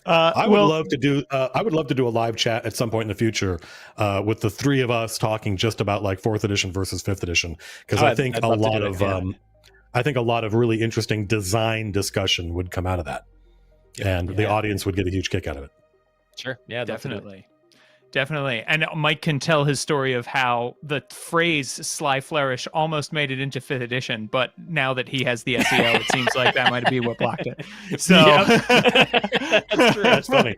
I would love to do a live chat at some point in the future with the three of us talking just about like 4th edition versus 5th edition, because I think a lot of really interesting design discussion would come out of that, and the audience would get a huge kick out of it. Sure. Yeah, definitely. And Mike can tell his story of how the phrase SlyFlourish almost made it into 5th edition, but now that he has the SEO, it seems like that might be what blocked it. So that's true. That's funny.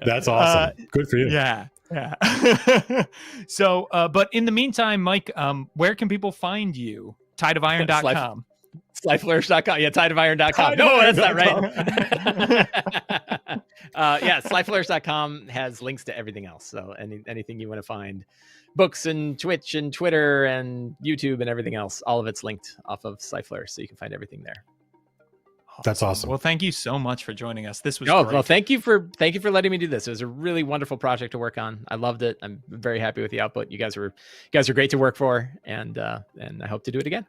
That's awesome. Good for you. Yeah. So, but in the meantime, Mike, where can people find you? Tideofiron.com. SlyFlourish.com. Yeah, tideofiron.com. No, that's not right. SlyFlourish.com has links to everything else. So anything you want to find, books and Twitch and Twitter and YouTube and everything else, all of it's linked off of SlyFlourish, so you can find everything there. That's awesome. Well, thank you so much for joining us. This was great. Well, thank you for letting me do this. It was a really wonderful project to work on. I loved it. I'm very happy with the output. You guys are great to work for, and I hope to do it again.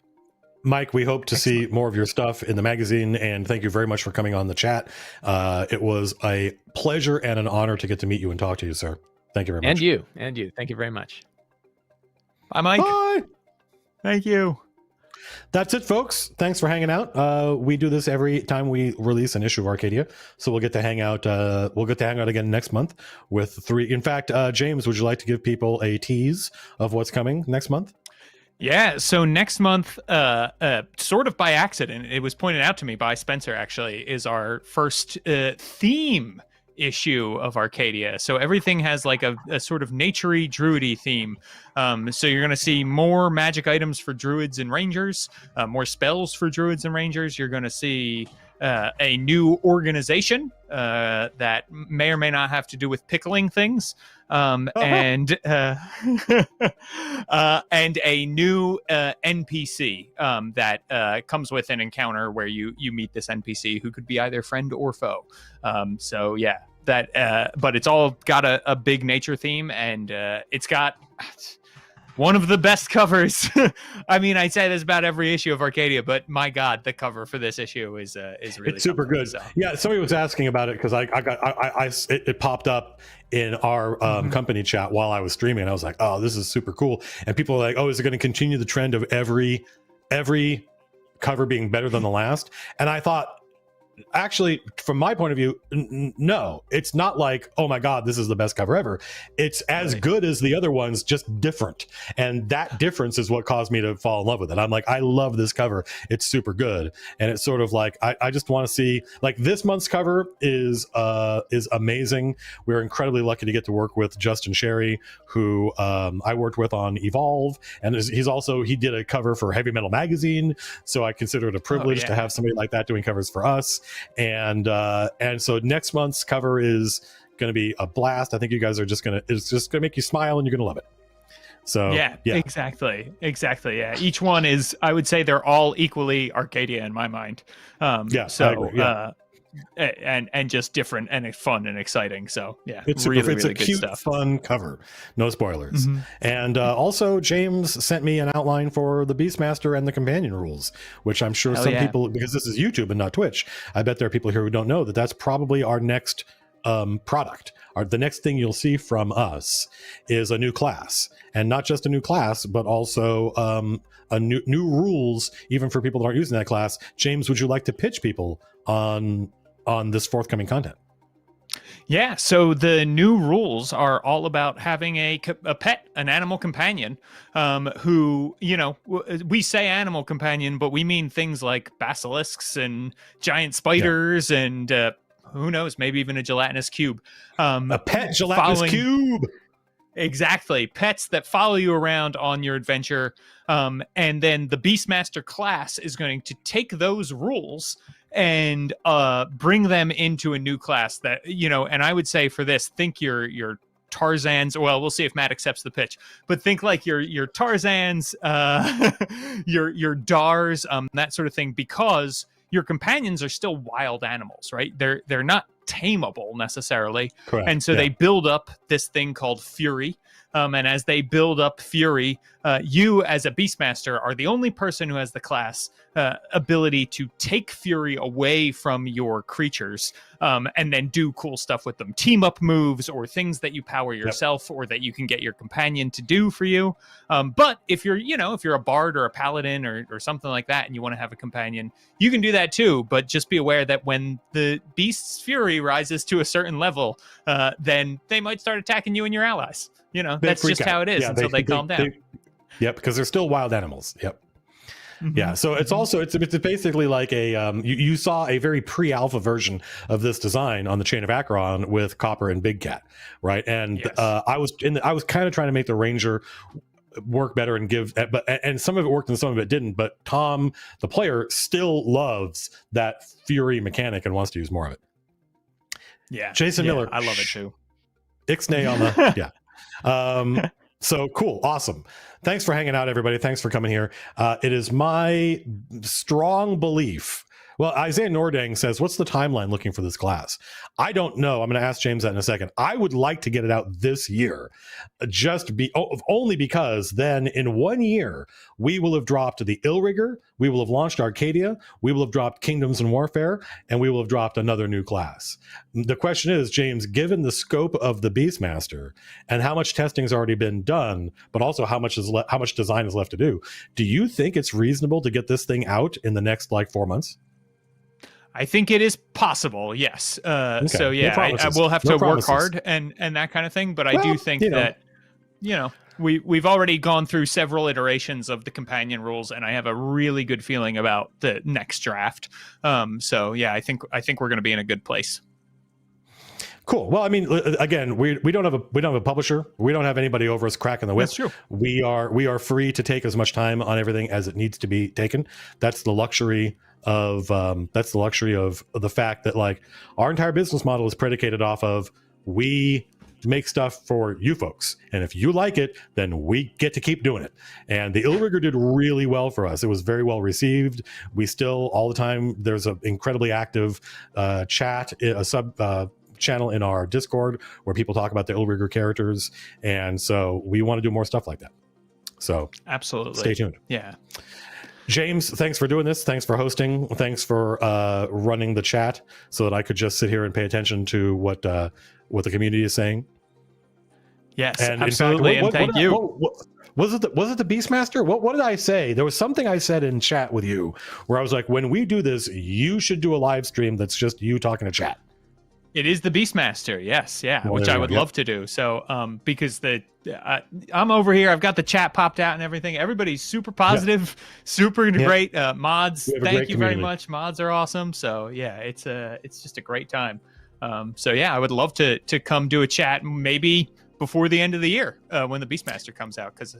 Mike, we hope to see more of your stuff in the magazine, and thank you very much for coming on the chat. It was a pleasure and an honor to get to meet you and talk to you, sir. Thank you very much. And you. Thank you very much. Bye, Mike. Bye. Thank you. That's it, folks. Thanks for hanging out. We do this every time we release an issue of Arcadia, so we'll get to hang out. We'll get to hang out again next month with 3. In fact, James, would you like to give people a tease of what's coming next month? Yeah, so next month, sort of by accident, it was pointed out to me by Spencer, actually, is our first theme issue of Arcadia. So everything has like a sort of naturey, druidy theme. So you're going to see more magic items for druids and rangers, more spells for druids and rangers. You're going to see a new organization that may or may not have to do with pickling things, and a new NPC that comes with an encounter where you meet this NPC who could be either friend or foe. So yeah, but it's all got a big nature theme, and it's got one of the best covers. I mean, I say this about every issue of Arcadia, but my God, the cover for this issue is really it's super good. So. Yeah, somebody was asking about it because it popped up in our company chat while I was streaming. I was like, oh, this is super cool. And people are like, oh, is it going to continue the trend of every cover being better than the last? And I thought, actually, from my point of view, no, it's not like, oh my God, this is the best cover ever. It's as good as the other ones, just different. And that difference is what caused me to fall in love with it. I'm like, I love this cover. It's super good. And it's sort of like, I just want to see, like, this month's cover is amazing. We're incredibly lucky to get to work with Justin Sherry, who I worked with on Evolve. And he did a cover for Heavy Metal Magazine. So I consider it a privilege to have somebody like that doing covers for us. And so next month's cover is going to be a blast. I think you guys are it's just going to make you smile, and you're going to love it. So yeah, exactly. Yeah. Each one is, I would say they're all equally Arcadia in my mind. So, and just different and fun and exciting. So yeah, it's really a good cute, stuff. fun cover. No spoilers. And also James sent me an outline for the Beastmaster and the companion rules, which I'm sure people, because this is YouTube and not Twitch, I bet there are people here who don't know that that's probably our next product. The next thing you'll see from us is a new class, and not just a new class, but also a new rules, even for people that aren't using that class. James, would you like to pitch people on this forthcoming content? Yeah, so the new rules are all about having a pet, an animal companion, who, we say animal companion, but we mean things like basilisks and giant spiders and who knows, maybe even a gelatinous cube. A pet gelatinous cube. Exactly. Pets that follow you around on your adventure. And then the Beastmaster class is going to take those rules and bring them into a new class that, and I would say for this, think your Tarzans. Well, we'll see if Matt accepts the pitch, but think like your Tarzans, your Dars, that sort of thing, because your companions are still wild animals, right? They're not tameable necessarily. Correct. And so they build up this thing called fury. And as they build up fury, you as a Beastmaster are the only person who has the class ability to take fury away from your creatures and then do cool stuff with them. Team up moves or things that you power yourself or that you can get your companion to do for you. But if you're a bard or a paladin or something like that and you want to have a companion, you can do that too. But just be aware that when the beast's fury rises to a certain level, then they might start attacking you and your allies. That's just how it is until they calm down. Yep, because they're still wild animals. Yep. Mm-hmm. Yeah, so it's also it's basically like a you saw a very pre-alpha version of this design on the Chain of Acheron with Copper and Big Cat, right? And Yes. I was kind of trying to make the Ranger work better and and some of it worked and some of it didn't. But Tom, the player, still loves that Fury mechanic and wants to use more of it. Yeah, Jason Miller, I love it too. Ixnay on the yeah. So cool, awesome. Thanks for hanging out, everybody. Thanks for coming here. It is my strong belief. Well, Isaiah Nordang says, what's the timeline looking for this class? I don't know. I'm going to ask James that in a second. I would like to get it out this year, only because then in 1 year, we will have dropped the Illrigger, we will have launched Arcadia, we will have dropped Kingdoms and Warfare, and we will have dropped another new class. The question is, James, given the scope of the Beastmaster and how much testing has already been done, but also how much design is left to do you think it's reasonable to get this thing out in the next 4 months? I think it is possible, yes. Okay. So yeah, I will have to work hard and that kind of thing. But I do think that, we've already gone through several iterations of the companion rules, and I have a really good feeling about the next draft. So yeah, I think we're going to be in a good place. Cool. Well, I mean, again, we don't have a publisher. We don't have anybody over us cracking the whip. That's true. We are free to take as much time on everything as it needs to be taken. That's the luxury of the fact that our entire business model is predicated off of we make stuff for you folks, and if you like it, then we get to keep doing it. And the Illrigger did really well for us. It was very well received. We still all the time there's an incredibly active chat, a sub channel in our Discord where people talk about the Illrigger characters, and so we want to do more stuff like that. So absolutely, stay tuned. Yeah. James, thanks for doing this. Thanks for hosting. Thanks for running the chat so that I could just sit here and pay attention to what the community is saying. Yes, and absolutely. In fact, thank you. Was it the Beastmaster? What did I say? There was something I said in chat with you where I was like, when we do this, you should do a live stream that's just you talking to chat. It is the Beastmaster, yes, yeah, well, which I would love to do. So, because I'm over here, I've got the chat popped out and everything. Everybody's super positive, super great. Mods, thank you very much. Mods are awesome. So yeah, it's just a great time. So yeah, I would love to come do a chat maybe before the end of the year when the Beastmaster comes out. Because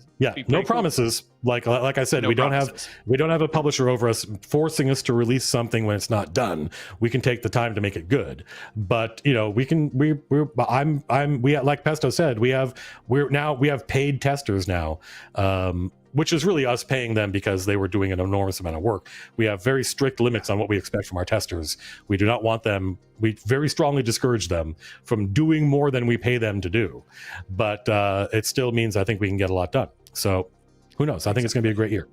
no promises. Like I said, we don't have a publisher over us forcing us to release something when it's not done. We can take the time to make it good, but we can. Like Pesto said, we have paid testers now. Which is really us paying them because they were doing an enormous amount of work. We have very strict limits on what we expect from our testers. We do not want them, we very strongly discourage them from doing more than we pay them to do. But it still means I think we can get a lot done. So who knows? I think it's going to be a great year.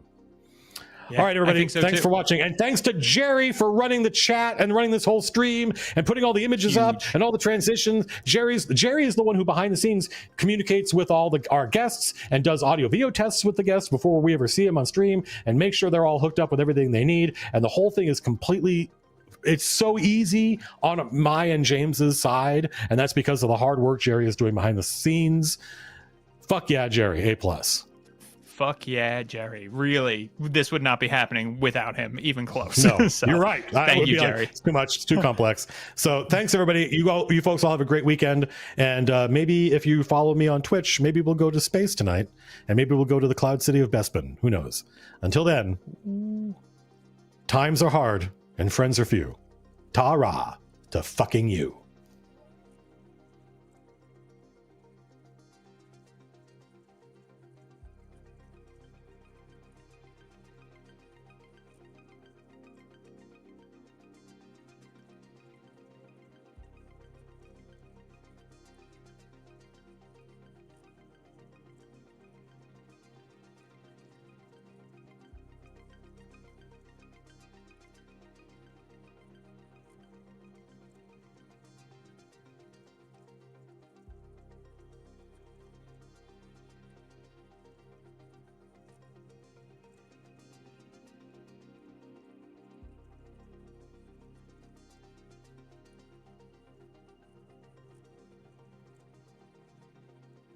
Yeah, all right, everybody, thanks for watching. And thanks to Jerry for running the chat and running this whole stream and putting all the images up and all the transitions. Jerry is the one who behind the scenes communicates with all our guests and does audio video tests with the guests before we ever see them on stream and make sure they're all hooked up with everything they need. And the whole thing is it's so easy on my and James's side. And that's because of the hard work Jerry is doing behind the scenes. Fuck yeah, Jerry, A+. Fuck yeah, Jerry. Really, this would not be happening without him, even close. No, So, you're right. Thank you, Jerry. It's too much. It's too complex. So thanks, everybody. You folks all have a great weekend. And maybe if you follow me on Twitch, maybe we'll go to space tonight. And maybe we'll go to the Cloud City of Bespin. Who knows? Until then, times are hard and friends are few. Ta-ra to fucking you.